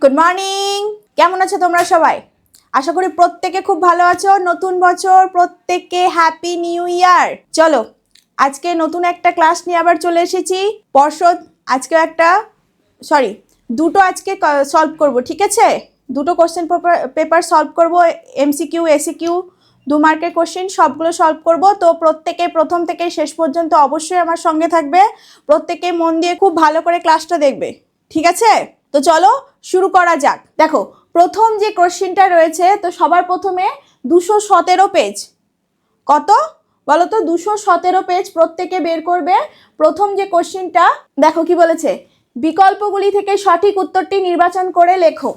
Good morning. কেমন আছো তোমরা সবাই? আশা করি প্রত্যেকে খুব ভালো আছো। নতুন বছর, প্রত্যেককে হ্যাপি নিউ ইয়ার। চলো আজকে নতুন একটা ক্লাস নিয়ে আবার চলে এসেছি। পর্ষদ আজকে দুটো আজকে সলভ করব, ঠিক আছে? দুটো কোশ্চেন পেপার সলভ করব, এমসিকিউ এসিকিউ 2 মার্কের কোশ্চেন সবগুলো সলভ করব। তো প্রত্যেকে প্রথম থেকে শেষ পর্যন্ত অবশ্যই আমার সঙ্গে থাকবে। প্রত্যেকে মন দিয়ে খুব ভালো করে ক্লাসটা দেখবে, ঠিক আছে? তো চলো শুরু করা যাক। দেখো প্রথম যে কোশ্চেনটা রয়েছে, তো সবার প্রথমে 217 পেজ। কত বলো তো? 217 পেজ প্রত্যেকে বের করবে। প্রথম যে কোশ্চেনটা দেখো কি বলেছে, বিকল্পগুলি থেকে সঠিক উত্তরটি নির্বাচন করে লেখো।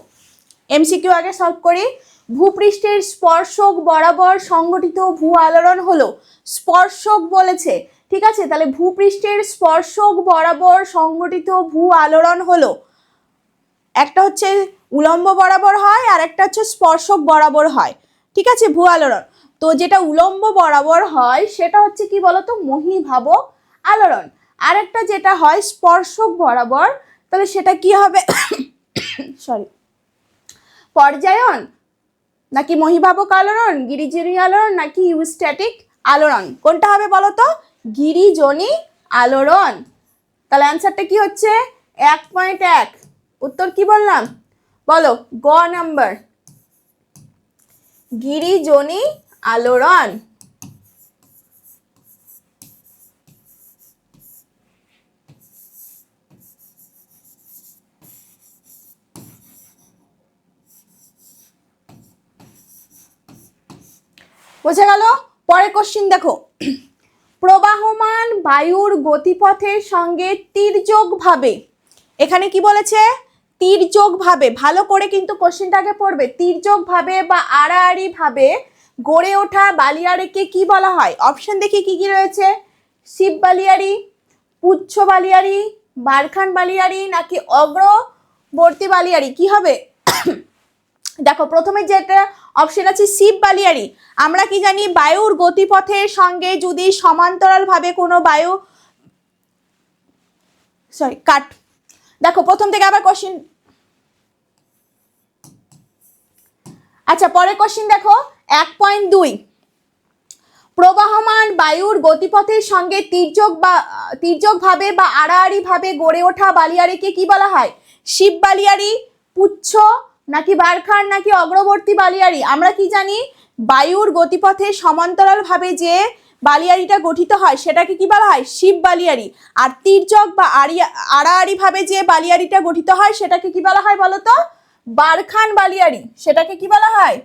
এমসিকিউ আগে সলভ করি। ভূপৃষ্ঠের স্পর্শক বরাবর সংঘটিত ভূ আলোড়ন হলো, স্পর্শক বলেছে, ঠিক আছে? তাহলে ভূপৃষ্ঠের স্পর্শক বরাবর সংঘটিত ভূ আলোড়ন হলো, একটা হচ্ছে উলম্ব বরাবর হয় আর একটা হচ্ছে স্পর্শক বরাবর হয়, ঠিক আছে? ভূ আলোড়ন। তো যেটা উলম্ব বরাবর হয় সেটা হচ্ছে কি বলতো, মহীভাবক আলোড়ন। আর একটা যেটা হয় স্পর্শক বরাবর, তাহলে সেটা কি হবে? পর্যায়ন নাকি মহীভাবক আলোড়ন, গিরিজনী আলোড়ন নাকি ইউস্ট্যাটিক আলোড়ন? কোনটা হবে বলো তো? গিরিজনী আলোড়ন। তাহলে অ্যান্সারটা কি হচ্ছে? 1.1। উত্তর কি বললাম বলো? গ নাম্বার, গিরিজনী আলোড়ন। বোঝা গেল? পরের কোশ্চিন দেখো, প্রবাহমান বায়ুর গতিপথের সঙ্গে তির্যকভাবে, এখানে কি বলেছে? তির্যকভাবে। ভালো করে কিন্তু কোশ্চেনটাকে পড়বে। তির্যকভাবে বা আড়াআড়ি ভাবে গড়ে ওঠা বালিয়াড়িকে কি বলা হয়? অপশন দেখি কি কি রয়েছে। শিব বালিয়াড়ি, পুচ্ছ বালিয়াড়ি, বারখান বালিয়াড়ি নাকি অগ্রবর্তী বালিয়াড়ি? কি হবে? দেখো প্রথমে যেটা অপশন আছে শিব বালিয়াড়ি। আমরা কি জানি? বায়ুর গতিপথের সঙ্গে যদি সমান্তরালভাবে কোনো বায়ু দেখো প্রথম থেকে আবার কোশ্চেন। আচ্ছা পরের কোশ্চেন দেখো 1.2, প্রবাহমান বায়ুর গতিপথের সঙ্গে তির্যকভাবে বা আড়াআড়ি ভাবে গড়ে ওঠা বালিয়াড়িকে কি বলা হয়? শিব বালিয়াড়ি, পুচ্ছ নাকি বারখান নাকি অগ্রবর্তী বালিয়াড়ি? আমরা কি জানি? বায়ুর গতিপথে সমান্তরাল ভাবে যে বালিয়াড়িটা গঠিত হয় সেটাকে কি বলা হয়? শিব বালিয়াড়ি। আর তির্যক বা আড়াআড়ি ভাবে যে বালিয়াড়িটা গঠিত হয় সেটাকে কি বলা হয় বলো তো? বারখান বালিয়াড়ি। সেটাকে কি বলা হয়?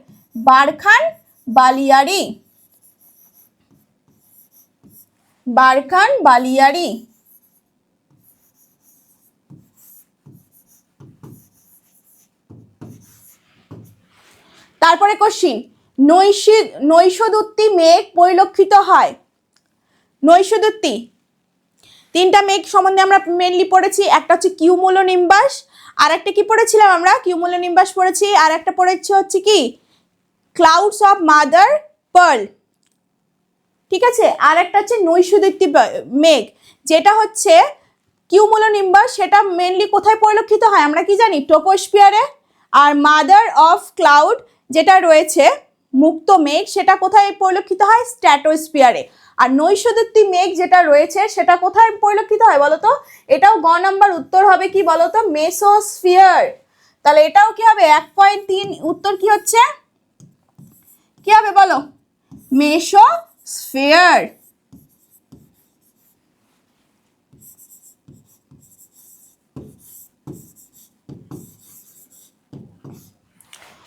বারখান বালিয়াড়ি। বারখান বালিয়াড়ি। তারপরে কোশ্চিন, নৈশদ্যুতি মেঘ পরিলক্ষিত হয়। নৈশদ্যুতি 3টা মেঘ সম্বন্ধে আমরা মেনলি পড়েছি। একটা হচ্ছে কিউমুলোনিম্বাস, আর একটা কি পড়েছিলাম আমরা? কিউমুলোনিম্বাস পড়েছি, আর একটা পড়েছি হচ্ছে কি ক্লাউডস অফ মাদার পার্ল, ঠিক আছে? আর একটা হচ্ছে নৈশদ্যুতি মেঘ, যেটা হচ্ছে কিউমুলোনিম্বাস, সেটা মেনলি কোথায় পরিলক্ষিত হয় আমরা কি জানি? ট্রপোস্ফিয়ারে। আর মাদার অফ ক্লাউড যেটা রয়েছে মুক্ত মেঘ, সেটা কোথায় পরিলক্ষিত হয়? স্ট্র্যাটোস্ফিয়ারে। আর নৈশদ্যুতি মেঘ যেটা রয়েছে সেটা কোথায় পরিলক্ষিত হয় বলতো? এটাও গ নাম্বার উত্তর হবে কি বলতো? মেসোস্ফিয়ার। তাহলে এটাও কি হবে? 1.3 উত্তর কি হচ্ছে? কি হবে বলো? মেসোস্ফিয়ার।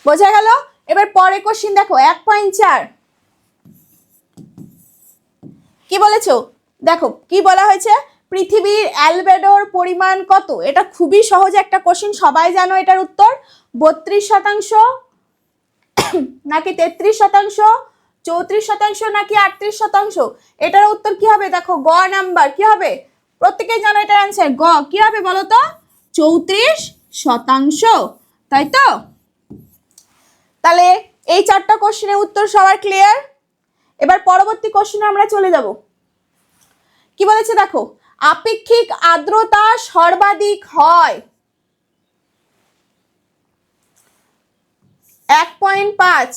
বোঝা গেল? এবার পরে কোশ্চিন দেখো 1.4, কি বলেছো? দেখো কি বলা হয়েছে, পৃথিবীর অ্যালবেডোর পরিমাণ কত? এটা খুবই সহজ একটা কোশ্চিন, সবাই জানো এটার উত্তর। 32% নাকি 33%, 34% নাকি 38%? এটার উত্তর কি হবে? দেখো গ নাম্বার কি হবে? প্রত্যেকে জানো এটার অ্যান্সার। গ কি হবে বলো তো? 34%, তাই তো? তাহলে এই 4টা কোশ্চেনের উত্তর সবার ক্লিয়ার। এবার পরবর্তী কোশ্চেনে আমরা চলে যাব। কি বলেছে দেখো, আপেক্ষিক আর্দ্রতা সর্বাধিক হয় 1.5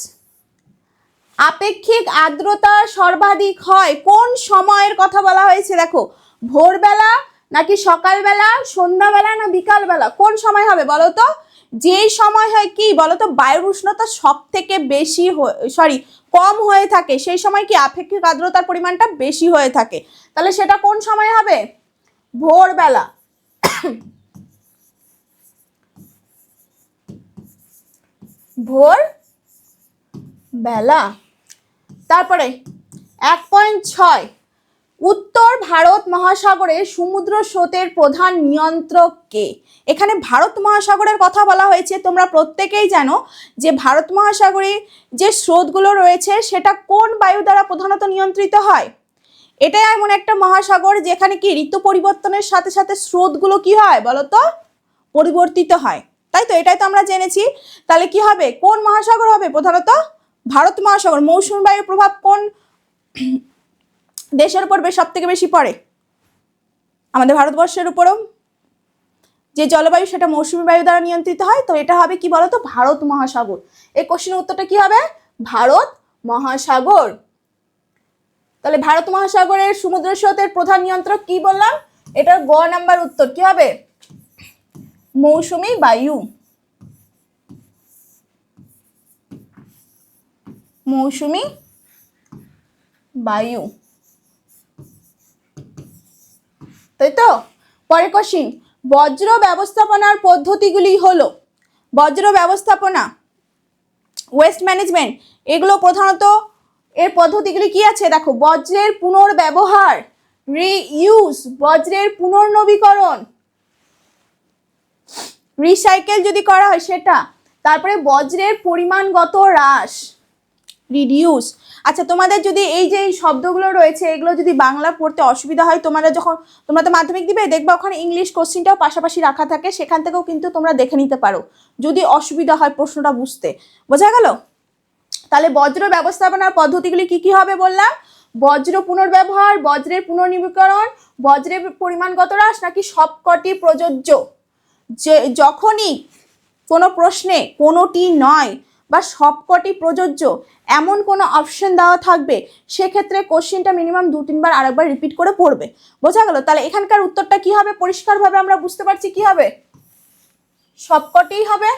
আপেক্ষিক আর্দ্রতা সর্বাধিক হয় কোন সময়ের কথা বলা হয়েছে? দেখো, ভোরবেলা নাকি সকালবেলা, সন্ধ্যাবেলা না বিকালবেলা, কোন সময় হবে বলো তো? যেই সময় হয় কি বলো তো, বায়ুর উষ্ণতা সব থেকে বেশি কম হয়ে থাকে, সেই সময় কি আপেক্ষিক আর্দ্রতার পরিমাণটা বেশি হয়ে থাকে। তাহলে সেটা কোন সময় হবে? ভোরবেলা। ভোর বেলা। তারপরে 1.6 উত্তর ভারত মহাসাগরে সমুদ্র স্রোতের প্রধান নিয়ন্ত্রক কে? এখানে ভারত মহাসাগরের কথা বলা হয়েছে। তোমরা প্রত্যেকেই জানো যে ভারত মহাসাগরে যে স্রোতগুলো রয়েছে সেটা কোন বায়ু দ্বারা প্রধানত নিয়ন্ত্রিত হয়? এটাই এমন একটা মহাসাগর যেখানে কি ঋতু পরিবর্তনের সাথে সাথে স্রোতগুলো কি হয় বলতো? পরিবর্তিত হয়, তাই তো? এটাই তো আমরা জেনেছি। তাহলে কি হবে? কোন মহাসাগর হবে? প্রধানত ভারত মহাসাগর। মৌসুমী বায়ুর প্রভাব কোন দেশের উপর সব থেকে বেশি পড়ে? আমাদের ভারতবর্ষের উপরও যে জলবায়ু সেটা মৌসুমী বায়ু দ্বারা নিয়ন্ত্রিত হয়। তো এটা হবে কি বলতো? ভারত মহাসাগর। এই কোশ্চেনের উত্তরটা কি হবে? ভারত মহাসাগর। তাহলে ভারত মহাসাগরের সমুদ্র স্রোতের প্রধান নিয়ন্ত্রক কি বললাম? এটার গ নাম্বার উত্তর কি হবে? মৌসুমী বায়ু। মৌসুমী বায়ু, তাই তো? পরের কোশ্চেন, বজ্র ব্যবস্থাপনার পদ্ধতিগুলি হলো, বজ্র ব্যবস্থাপনা, ওয়েস্ট ম্যানেজমেন্ট, এগুলো প্রধানত এর পদ্ধতিগুলি কি আছে? দেখো, বজ্রের পুনর্ব্যবহার, রিইউজ, বজ্রের পুনর্নবীকরণ, রিসাইকেল যদি করা হয় সেটা, তারপরে বজ্রের পরিমাণগত হ্রাস, রিডিউস। আচ্ছা, তোমাদের যদি এই যে এই শব্দগুলো রয়েছে এগুলো যদি বাংলা পড়তে অসুবিধা হয়, তোমরা তো মাধ্যমিক দিবে, দেখবা ওখানে ইংলিশ কোশ্চেনটাও পাশাপাশি রাখা থাকে, সেখান থেকেও কিন্তু তোমরা দেখে নিতে পারো যদি অসুবিধা হয় প্রশ্নটা বুঝতে। বোঝা গেল? তাহলে বজ্র ব্যবস্থাপনার পদ্ধতিগুলি কি কি হবে বললাম? বজ্র পুনর্ব্যবহার, বজ্রের পুনর্নবীকরণ, বজ্রের পরিমাণগত হ্রাস, নাকি সবকটি প্রযোজ্য? যে যখনই কোনো প্রশ্নে কোনোটি নয় বা সবকটি প্রযোজ্য এমন কোনো অপশন দেওয়া থাকবে, সেক্ষেত্রে কোশ্চেনটা মিনিমাম 2-3 বার আরেকবার রিপিট করে পড়বে। বোঝা গেল? তাহলে এখানকার উত্তরটা কি হবে? পরিষ্কারভাবে আমরা বুঝতে পারছি কি হবে? সবকটিই হবে,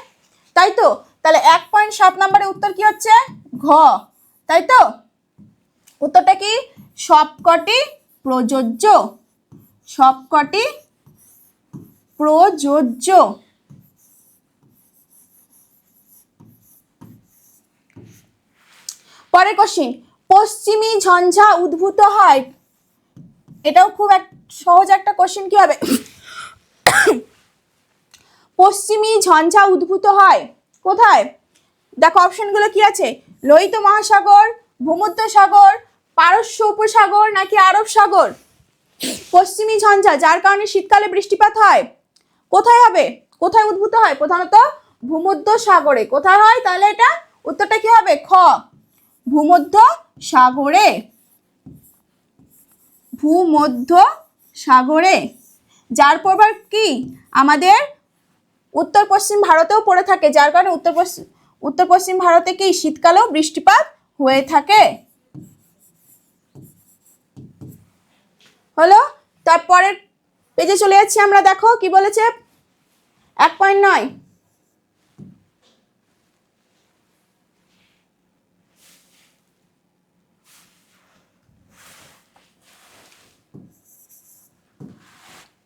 তাই তো? তাহলে 1.7 নম্বরের উত্তর কি হচ্ছে? ঘ, তাই তো? উত্তরটা কি? সবকটি প্রযোজ্য, সবকটি প্রযোজ্য। পরের কোশ্চেন, পশ্চিমী ঝঞ্ঝা উদ্ভূত হয়, এটাও খুব সহজ একটা কোশ্চেন। কি হবে? পশ্চিমী ঝঞ্ঝা উদ্ভূত হয় কোথায়? দেখো অপশনগুলো কি আছে? লোহিত মহাসাগর, ভূমধ্যসাগর, পারস্য উপসাগর, নাকি আরব সাগর? পশ্চিমী ঝঞ্ঝা যার কারণে শীতকালে বৃষ্টিপাত হয়, কোথায় হবে? কোথায় উদ্ভূত হয়? প্রধানত ভূমধ্যসাগরে। কোথায় হয়? তাহলে এটা উত্তরটা কি হবে? খ, ভূমধ্যসাগরে। ভূমধ্যসাগরে, যার প্রভাব কি আমাদের উত্তর পশ্চিম ভারতেও পড়ে থাকে, যার কারণে উত্তর পশ্চিম ভারতে কি শীতকালেও বৃষ্টিপাত হয়ে থাকে। হলো? তারপরের পেজে চলে যাচ্ছি আমরা। দেখো কি বলেছে? 1.9,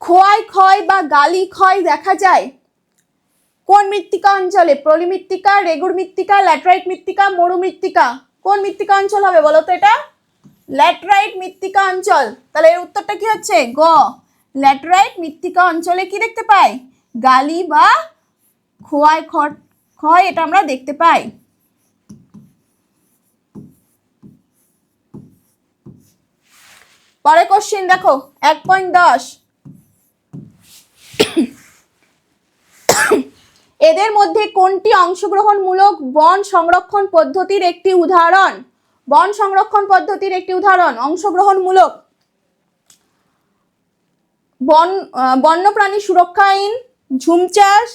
খোয়াই ক্ষয় বা গালি ক্ষয় দেখা যায় কোন মৃত্তিকা অঞ্চলে? পলি মৃত্তিকা, রেগুর মৃত্তিকা, ল্যাটেরাইট মৃত্তিকা, মরু মৃত্তিকা। কোন মৃত্তিকা অঞ্চল হবে বলো তো? এটা ল্যাটেরাইট মৃত্তিকা অঞ্চল। তাহলে এর উত্তরটা কি হচ্ছে? গ, ল্যাটেরাইট মৃত্তিকা অঞ্চলে কি দেখতে পাই? গালি বা খোয়াই ক্ষয়, এটা আমরা দেখতে পাই। পরের কোশ্চেন দেখো 1.10, এদের মধ্যে কোনটি অংশগ্রহণমূলক বন সংরক্ষণ পদ্ধতির একটি উদাহরণ? বন সংরক্ষণ পদ্ধতির একটি উদাহরণ অংশগ্রহণমূলক। বন্যপ্রাণী সুরক্ষা আইন, ঝুম চাষ,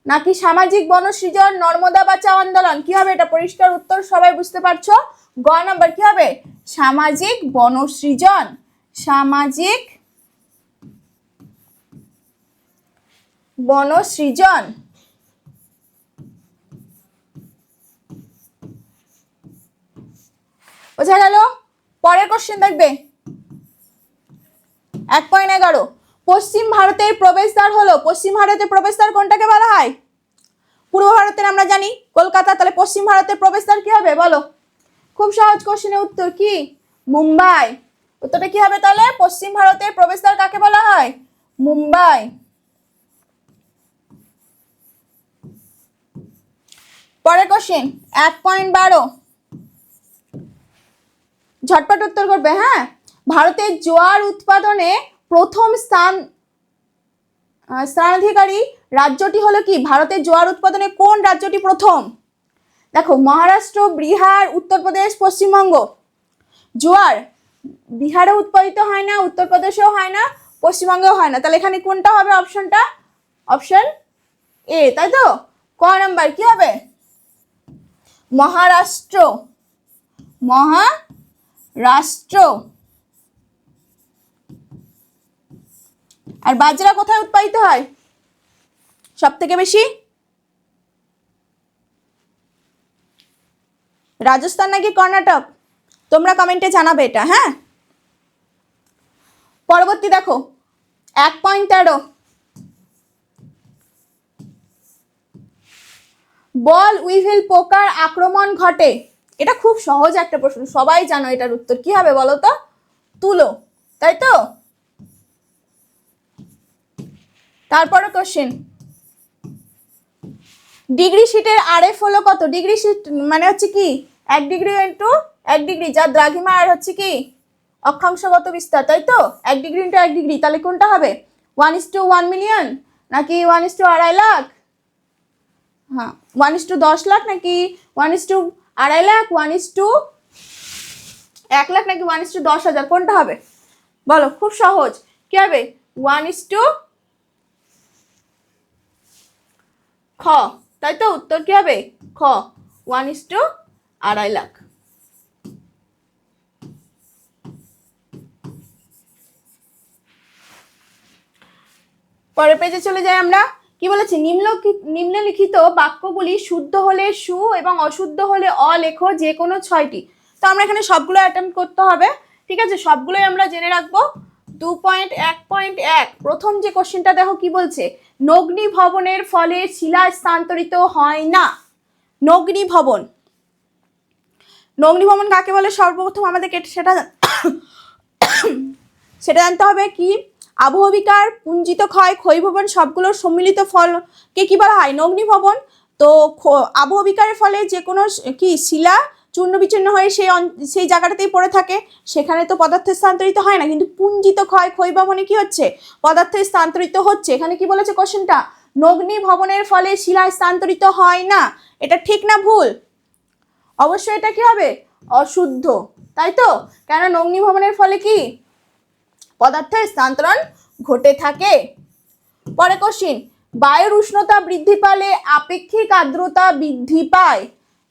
নাকি সামাজিক বনসৃজন, নর্মদা বাঁচাও আন্দোলন? কি হবে এটা? পরিষ্কার উত্তর, সবাই বুঝতে পারছো। গ নাম্বার কি হবে? সামাজিক বনসৃজন। সামাজিক বনসৃজন। বোঝা গেল? পরের কোশ্চেন দেখবে 1.11। পশ্চিম ভারতের প্রবেশদ্বার হলো, পশ্চিম ভারতের প্রবেশদ্বার কোনটাকে বলা হয়? পূর্ব ভারতের আমরা জানি কলকাতা, তাহলে পশ্চিম ভারতের প্রবেশদ্বার কি হবে বলো? খুব সহজ কোশ্চেনের উত্তর কি? মুম্বাই। উত্তরটা কি হবে তাহলে? পশ্চিম ভারতের প্রবেশদ্বার কাকে বলা হয়? মুম্বাই। পরের কোশ্চেন 1.12, ঝটপট উত্তর করবে। হ্যাঁ, ভারতের জোয়ার উৎপাদনে প্রথম স্থানাধিকারী রাজ্যটি হলো কি? ভারতের জোয়ার উৎপাদনে কোন রাজ্যটি প্রথম? দেখো, মহারাষ্ট্র, বিহার, উত্তরপ্রদেশ, পশ্চিমবঙ্গ। জোয়ার বিহারে উৎপাদিত হয় না, উত্তরপ্রদেশেও হয় না, পশ্চিমবঙ্গেও হয় না, তাহলে এখানে কোনটা হবে অপশনটা? অপশন এ, তাই তো? ক নাম্বার কি হবে? মহারাষ্ট্র। মহারাষ্ট্র। আর বাজরা কোথায় উৎপাদিত হয় সব থেকে বেশি? রাজস্থান নাকি কর্ণাটক? তোমরা কমেন্টে জানাবে এটা। হ্যাঁ, পরবর্তী দেখো 1.13, বল উইভিল পোকার আক্রমণ ঘটে। এটা খুব সহজ একটা প্রশ্ন, সবাই জানো এটার উত্তর কি হবে বলো তো? তুলো, তাই তো? তারপরে কোশ্চেন, ডিগ্রি শিটের আরএফ হলো কত? ডিগ্রি শিট মানে হচ্ছে কি? 1 ডিগ্রি ইন্টু 1 ডিগ্রি, যার দ্রাঘিমা আর হচ্ছে কি অক্ষাংশগত বিস্তার, তাই তো? 1 ডিগ্রি ইন্টু 1 ডিগ্রি, তাহলে কোনটা হবে? 1:1 মিলিয়ন নাকি 1:2.5 লাখ? হ্যাঁ, 1:10 লাখ নাকি 1:2.5 লাখ, 1:1 লাখ নাকি 1:10,000? কোনটা হবে বলো? খুব সহজ, কি হবে? 1:, খ, তাই তো? উত্তর কি হবে? খ, 1:2.5 লাখ। পরের পেজে চলে যাই আমরা। কি বলেছি? নিম্নলিখিত বাক্যগুলি শুদ্ধ হলে সু এবং অশুদ্ধ হলে অ লেখো যে কোনো 6টি। তো আমরা এখানে সবগুলো অ্যাটেম্প করতে হবে, ঠিক আছে? সবগুলোই আমরা জেনে রাখবো। 2.1.1 প্রথম যে কোশ্চেনটা দেখো কি বলছে? নগ্নি ভবনের ফলে শিলা স্থানান্তরিত হয় না। নগ্নি ভবন, নগ্নি ভবন কাকে বলে? সর্বপ্রথম আমাদেরকে সেটা জানতে হবে। কি? আবহবিকার, পুঞ্জিত ক্ষয়, ক্ষয়ভবন সবগুলোর সম্মিলিত ফলকে কি বলা হয়? নগ্নি ভবন। তো আবহবিকারের ফলে যে কোনো কি শিলা চূর্ণ বিচূর্ণ হয়ে সেই জায়গাটাতেই পড়ে থাকে, সেখানে তো পদার্থের স্থানান্তরিত হয় না। কিন্তু পুঞ্জিত ক্ষয়, ক্ষয়ভবনে কি হচ্ছে? পদার্থের স্থানান্তরিত হচ্ছে। এখানে কি বলেছে কোশ্চেনটা? নগ্নি ভবনের ফলে শিলা স্থানান্তরিত হয় না। এটা ঠিক না ভুল? অবশ্যই এটা কি হবে? অশুদ্ধ, তাই তো? কেন? নগ্নি ভবনের ফলে কি পদার্থের স্থানান্তরণ ঘটে থাকে। পরে কোশ্চেন, বায়ুর উষ্ণতা বৃদ্ধি পেলে আপেক্ষিক আর্দ্রতা বৃদ্ধি পায়।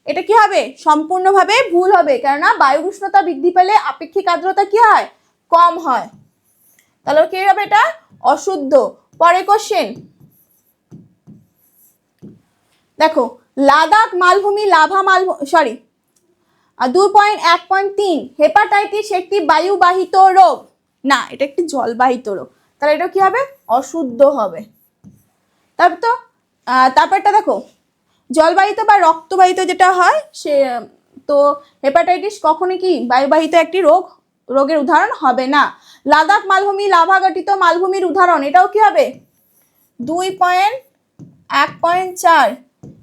এটা কি হবে? সম্পূর্ণভাবে ভুল হবে, কেননা বায়ুর উষ্ণতা বৃদ্ধি পেলে আপেক্ষিক আর্দ্রতা কি হয়? কম হয়। তাহলে কি হবে? এটা অশুদ্ধ। পরে কোশ্চেন দেখো, লাদাখ মালভূমি, লাভা মালভূমি, 2.1.3 হেপাটাইটিস একটি বায়ুবাহিত রোগ না, এটা একটি জলবাহিত রোগ। তাহলে এটা কি হবে? অশুদ্ধ হবে। তারপরটা দেখো, জলবাহিত বা রক্তবাহিত যেটা হয় সে, তো হেপাটাইটিস কখনো কি বায়ুবাহিত একটি রোগের উদাহরণ হবে না। লাদাখ মালভূমি লাভা গঠিত মালভূমির উদাহরণ, এটাও কি হবে? 2.1.4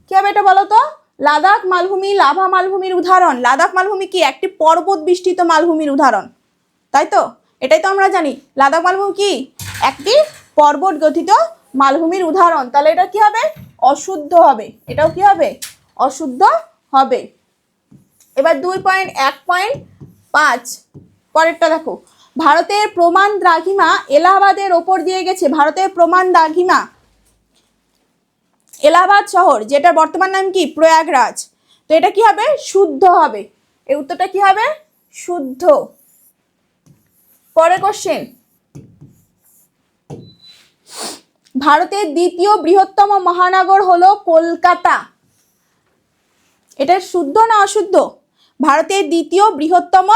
কি হবে এটা বলো তো? লাদাখ মালভূমি লাভা মালভূমির উদাহরণ। লাদাখ মালভূমি কি? একটি পর্বত বেষ্টিত মালভূমির উদাহরণ, তাই তো? এটাই তো আমরা জানি, লাদাখ মালভূমি কি? একটি পর্বত গঠিত মালভূমির উদাহরণ। তাহলে এটা কি হবে? অশুদ্ধ হবে। এটাও কি হবে? অশুদ্ধ হবে। এবার 2.1.5 পরেরটা দেখো, ভারতের প্রমাণ দ্রাঘিমা এলাহাবাদের ওপর দিয়ে গেছে। ভারতের প্রমাণ দ্রাঘিমা এলাহাবাদ শহর, যেটার বর্তমান নাম কি প্রয়াগরাজ, তো এটা কি হবে শুদ্ধ হবে, এই উত্তরটা কি হবে শুদ্ধ। পরের কোশ্চেন, ভারতের দ্বিতীয় বৃহত্তম মহানগর হলো কলকাতা, এটা শুদ্ধ না অশুদ্ধ? ভারতের দ্বিতীয় বৃহত্তম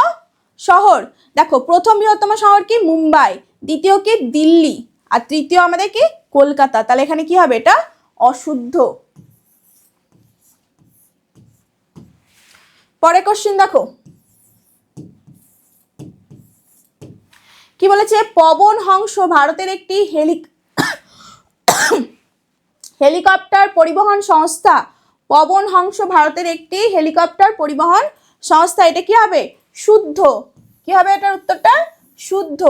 শহর, দেখো প্রথম বৃহত্তম শহর কি মুম্বাই, দ্বিতীয় কি দিল্লি, আর তৃতীয় আমাদের কি কলকাতা, তাহলে এখানে কি হবে এটা অশুদ্ধ। পরের কোশ্চেন দেখো কি বলেছে, পবন হংস ভারতের একটি হেলিকপ্টার পরিবহন সংস্থা, পবন হংস ভারতের একটি হেলিকপ্টার পরিবহন সংস্থা, এটা কি হবে শুদ্ধ, কি হবে এটার উত্তরটা শুদ্ধ।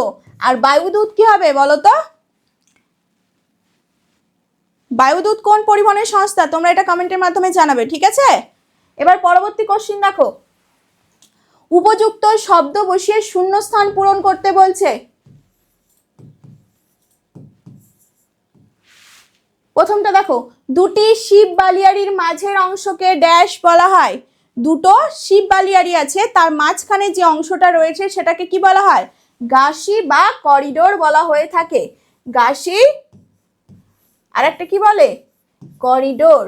আর বায়ুদূত কি হবে বলো তো, বায়ুদূত কোন পরিবহনের সংস্থা, তোমরা এটা কমেন্টের মাধ্যমে জানাবে, ঠিক আছে। এবার পরবর্তী কোশ্চেন দেখো, উপযুক্ত শব্দ বসিয়ে শূন্যস্থান পূরণ করতে বলছে। প্রথমটা দেখো, দুটি শিব বালিয়াড়ির মাঝের অংশকে ড্যাশ বলা হয়, দুটো শিব বালিয়াড়ি আছে তার মাঝখানে যে অংশটা রয়েছে সেটাকে কি বলা হয় গাসি বা করিডোর বলা হয়ে থাকে, গাসি আর একটা কি বলে করিডোর।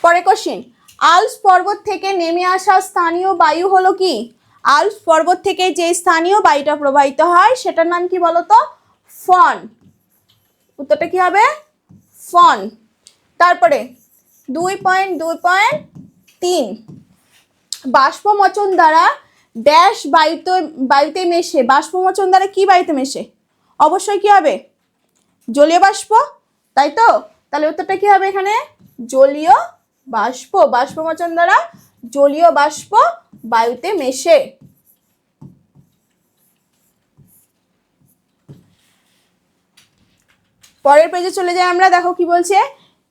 পরে কোশ্চেন, আল্পস পর্বত থেকে নেমে আসা স্থানীয় বায়ু হলো কি, আল্পস পর্বত থেকে যে স্থানীয় বায়ুটা প্রবাহিত হয় সেটার নাম কি বলতো ফন, উত্তরটা কি হবে ফন। তারপরে 2.2.3 বাষ্পমোচন দ্বারা ড্যাশ বায়ুতে মেশে, বাষ্পমোচন দ্বারা কি বায়ুতে মেশে, অবশ্যই কি হবে জলীয় বাষ্প, তাই তো, তাহলে উত্তরটা কি হবে এখানে জলীয় বাষ্প, বাষ্পমোচন দ্বারা জলীয় বাষ্প বায়ুতে মেশে। পরের পেজে চলে যাই আমরা, দেখো কি বলছে,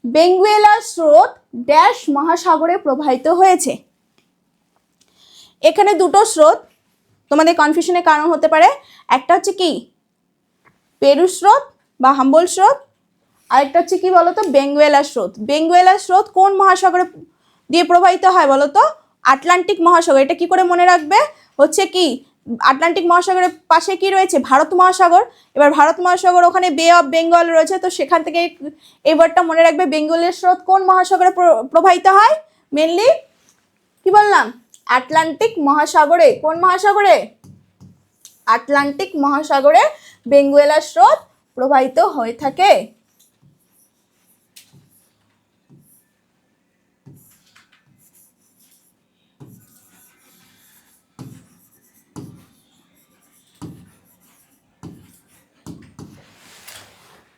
বেঙ্গুয়েলা স্রোত ড্যাশ মহাসাগরে প্রবাহিত হয়েছে। এখানে দুটো স্রোত তোমাদের কনফিউশনের কারণ হতে পারে, একটা হচ্ছে কি পেরু স্রোত বা হাম্বল স্রোত, আরেকটা হচ্ছে কি বলতো বেঙ্গুয়েলা স্রোত। বেঙ্গুয়েলা স্রোত কোন মহাসাগরে দিয়ে প্রবাহিত হয় বলতো আটলান্টিক মহাসাগর, এটা কি করে মনে রাখবে, হচ্ছে কি আটলান্টিক মহাসাগরের পাশে কি রয়েছে ভারত মহাসাগর, এবার ভারত মহাসাগর ওখানে বে অফ বেঙ্গল রয়েছে, তো সেখান থেকে এই ওয়ার্ডটা মনে রাখবে, বেঙ্গলের স্রোত কোন মহাসাগরে প্রবাহিত হয় মেনলি কি বললাম আটলান্টিক মহাসাগরে, কোন মহাসাগরে আটলান্টিক মহাসাগরে বেঙ্গুয়েলা স্রোত প্রবাহিত হয়ে থাকে।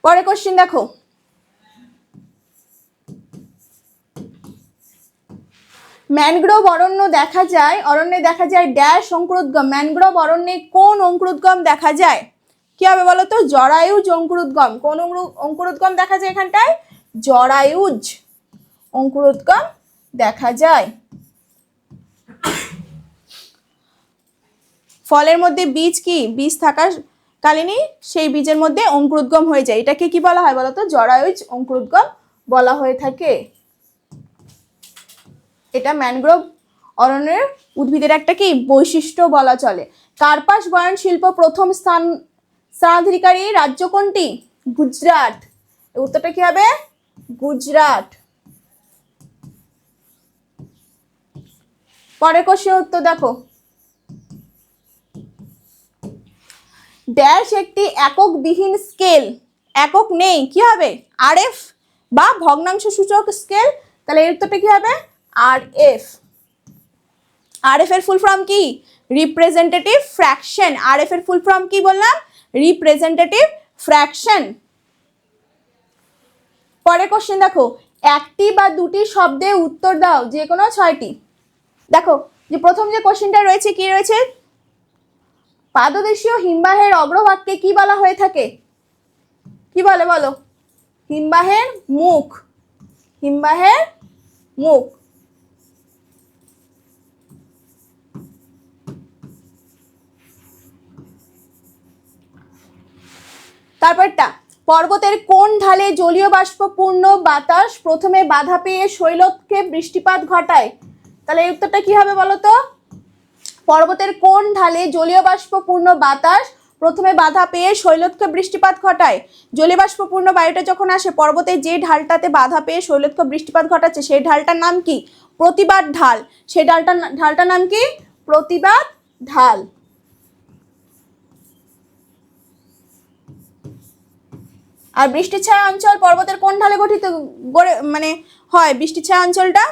পরে কোশ্চেন দেখো, ম্যানগ্রোভ অরণ্যে দেখা যায় ড্যাশ অঙ্কুরোদ্গম, ম্যানগ্রোভ অরণ্যে কোন অঙ্কুরোদ্গম দেখা যায়, কি হবে বলতো জরায়ুজ অঙ্কুরোদ্গম, কোন অঙ্কুরোদ্গম দেখা যায় এখানটায় জরায়ুজ অঙ্কুরোদ্গম দেখা যায়। ফলের মধ্যে বীজ কি বীজ থাকার কালীনই সেই বীজের মধ্যে অঙ্কুরোদ্গম হয়ে যায়, এটাকে কি বলা হয় বলতো জরায়ুজ অঙ্কুরোদ্গম বলা হয়ে থাকে। এটা ম্যানগ্রোভ অরণ্যের উদ্ভিদের একটা কি বৈশিষ্ট্য বলা চলে। কার্পাস বয়ন শিল্প প্রথম স্থানাধিকারী রাজ্য কোনটি গুজরাট, উত্তরটা কি হবে গুজরাট। পরের কোশ্চেন উত্তর দেখো, ড্যাশ একটি একক বিহীন স্কেল, একক নেই কি হবে আরএফ বা ভগ্নাংশ সূচক স্কেল, তাহলে এর উত্তরটা কি হবে আরএফ। আরএফ এর ফুল ফর্ম কি রিপ্রেজেন্টেটিভ ফ্র্যাকশন, আরএফ এর ফুল ফর্ম কি বললাম রিপ্রেজেন্টেটিভ ফ্র্যাকশন। পরের কোশ্চেন দেখো, একটি বা দুটি শব্দে উত্তর দাও যে কোনো 6টি। দেখো যে প্রথম যে কোশ্চেনটা রয়েছে কি রয়েছে, পাদদেশীয় হিমবাহের অগ্রভাগকে কি বলা হয়ে থাকে, কি বলে বলো হিমবাহের মুখ, হিমবাহের মুখ। তারপরটা, পর্বতের কোন ঢালে জলীয় বাষ্পপূর্ণ বাতাস প্রথমে বাধা পেয়ে শৈলক্ষে বৃষ্টিপাত ঘটায়? তাহলে এই উত্তরটা কি হবে বলো তো? পর্বতের কোন ঢালে জলীয় বাষ্পপূর্ণ বাতাস প্রথমে বাধা পেয়ে শৈলক্ষে বৃষ্টিপাত ঘটায়? জলীয় বাষ্পপূর্ণ বায়ুটা যখন আসে পর্বতের যে ঢালটাতে বাধা পেয়ে শৈলক্ষে বৃষ্টিপাত ঘটাচ্ছে সেই ঢালটার নাম কি? প্রতিবাদ ঢাল। সেই ঢালটার নাম কি? প্রতিবাদ ঢাল। আর বৃষ্টি ছায়া অঞ্চল পর্বতের কোন ঢালে গঠিত মানে হয়? বৃষ্টি ছায়া অঞ্চলটা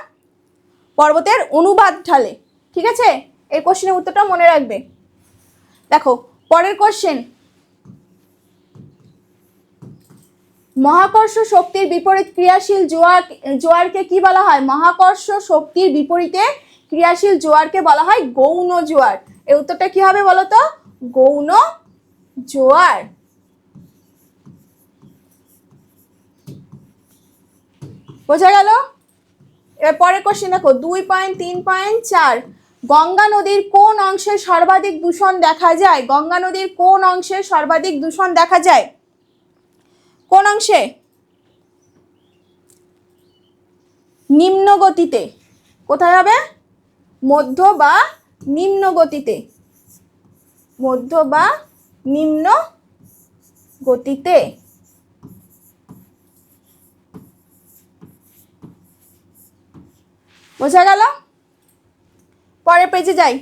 পর্বতের অনুবাদ ঢালে। ঠিক আছে, এই কোশ্চেনের উত্তরটা মনে রাখবে। দেখো পরের কোশ্চেন, মহাকর্ষ শক্তির বিপরীত ক্রিয়াশীল জোয়ারকে কি বলা হয়? মহাকর্ষ শক্তির বিপরীতে ক্রিয়াশীল জোয়ারকে বলা হয় গৌণ জোয়ার। এই উত্তরটা কি হবে বলো তো? গৌণ জোয়ার। বোঝা গেল? এবার পরের কোশ্চেন দেখো 2.3.4, গঙ্গা নদীর কোন অংশে সর্বাধিক দূষণ দেখা যায়? গঙ্গা নদীর কোন অংশে সর্বাধিক দূষণ দেখা যায়? কোন অংশে? নিম্ন গতিতে। কোথায় হবে? মধ্য বা নিম্ন গতিতে। মধ্য বা নিম্ন গতিতে। বোঝা গেল? পরের পেজে যাই।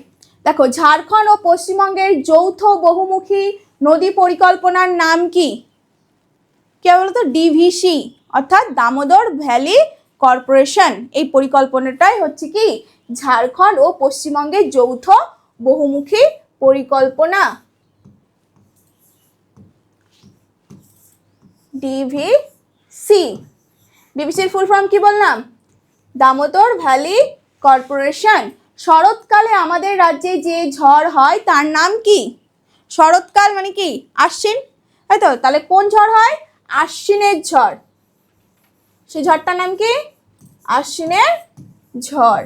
দেখো ঝাড়খণ্ড ও পশ্চিমবঙ্গের যৌথ বহুমুখী নদী পরিকল্পনার নাম কি? কি বলতো? ডিভিসি, অর্থাৎ দামোদর ভ্যালি কর্পোরেশন। এই পরিকল্পনাটাই হচ্ছে কি? ঝাড়খণ্ড ও পশ্চিমবঙ্গের যৌথ বহুমুখী পরিকল্পনা, ডিভিসি। ডিভিসির ফুল ফর্ম কি বললাম? Damodar valley corporation. শরৎকালে আমাদের রাজ্যে যে ঝড় হয় তার নাম কি? শরৎকাল মানে কি? আশ্বিন, তাই তো? তাহলে কোন ঝড় হয়? আশ্বিনের ঝড়। সেই ঝড়টার নাম কি? আশ্বিনের ঝড়।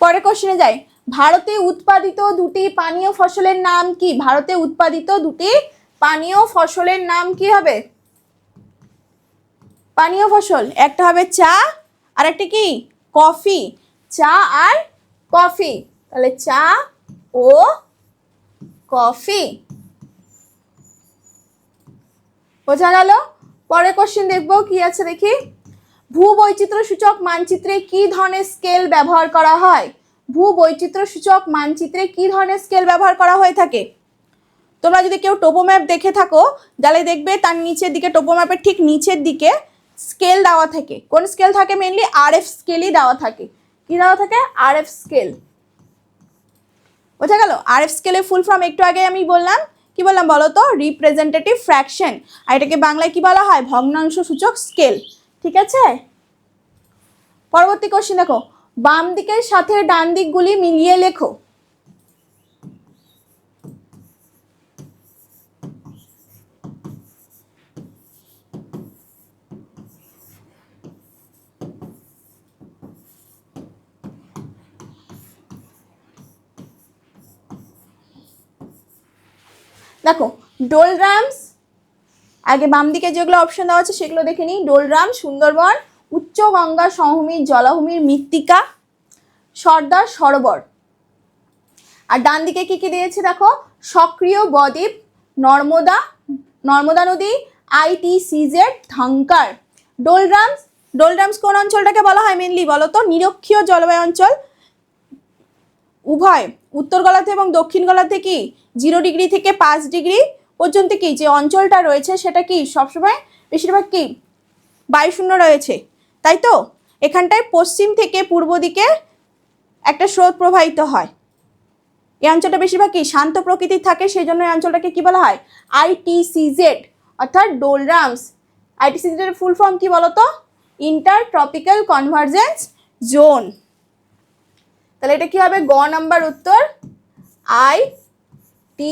পরের কোশ্চেনে যাই। ভারতে উৎপাদিত দুটি পানীয় ফসলের নাম কি? ভারতে উৎপাদিত দুটি পানীয় ফসলের নাম কি হবে? পানীয় ফসল একটা হবে চা আর একটা কি? কফি। চা আর কফি। তাহলে চা ও কফি। বোঝা গেল? পরের কোশ্চেন দেখবো কি আছে দেখি। ভূবৈচিত্র্য সূচক মানচিত্রে কি ধরনের স্কেল ব্যবহার করা হয়? ভূবৈচিত্র্য সূচক মানচিত্রে কি ধরনের স্কেল ব্যবহার করা হয়ে থাকে? তোমরা যদি কেউ টোপো ম্যাপ দেখে থাকো তাহলে দেখবে তার নিচের দিকে, টোপো ম্যাপের ঠিক নিচের দিকে স্কেল দেওয়া থাকে। কোন স্কেল থাকে? মেইনলি আরএফ স্কেলই দেওয়া থাকে। কি দেওয়া থাকে? RF scale. বোঝা গেল? আরএফ স্কেলের ফুল ফর্ম একটু আগে আমি বললাম। কি বললাম বলো তো? Representative fraction. আর এটাকে বাংলায় কি বলা হয়? ভগ্নাংশ সূচক স্কেল। ঠিক আছে, পরবর্তী কোশ্চেন দেখো। বাম দিকের সাথে ডান দিকগুলি মিলিয়ে লেখো। দেখো ডোলড্রামস, আগে বাম দিকে যেগুলো অপশন দেওয়া আছে সেগুলো দেখে নিই। ডোলড্রাম, সুন্দরবন, উচ্চ গঙ্গা সমভূমির জলাভূমির মৃত্তিকা, সর্দার সরোবর। আর ডান দিকে কি কি দিয়েছে দেখো? সক্রিয় বদ্বীপ, নর্মদা নদী, ITCZ, ধাঙ্কার। ডোলড্রামস কোন অঞ্চলটাকে বলা হয় মেনলি বলো তো? নিরক্ষীয় জলবায়ু অঞ্চল। উভয় উত্তর গোলার্ধে এবং দক্ষিণ গোলার্ধে কি 0 ডিগ্রি থেকে 5 ডিগ্রি পর্যন্ত কি যে অঞ্চলটা রয়েছে সেটা কি সবসময় বেশিরভাগ কি বায়ুশূন্য রয়েছে, তাই তো? এখানটায় পশ্চিম থেকে পূর্ব দিকে একটা স্রোত প্রবাহিত হয়। এই অঞ্চলটা বেশিরভাগ কি শান্ত প্রকৃতির থাকে, সেই জন্য এই অঞ্চলটাকে কি বলা হয়? ITCZ, অর্থাৎ ডোলড্রামস। ITCZ এর ফুল ফর্ম কি বলতো? Inter tropical convergence zone. তাহলে এটা কি হবে? গ নাম্বার উত্তর, ITCZ।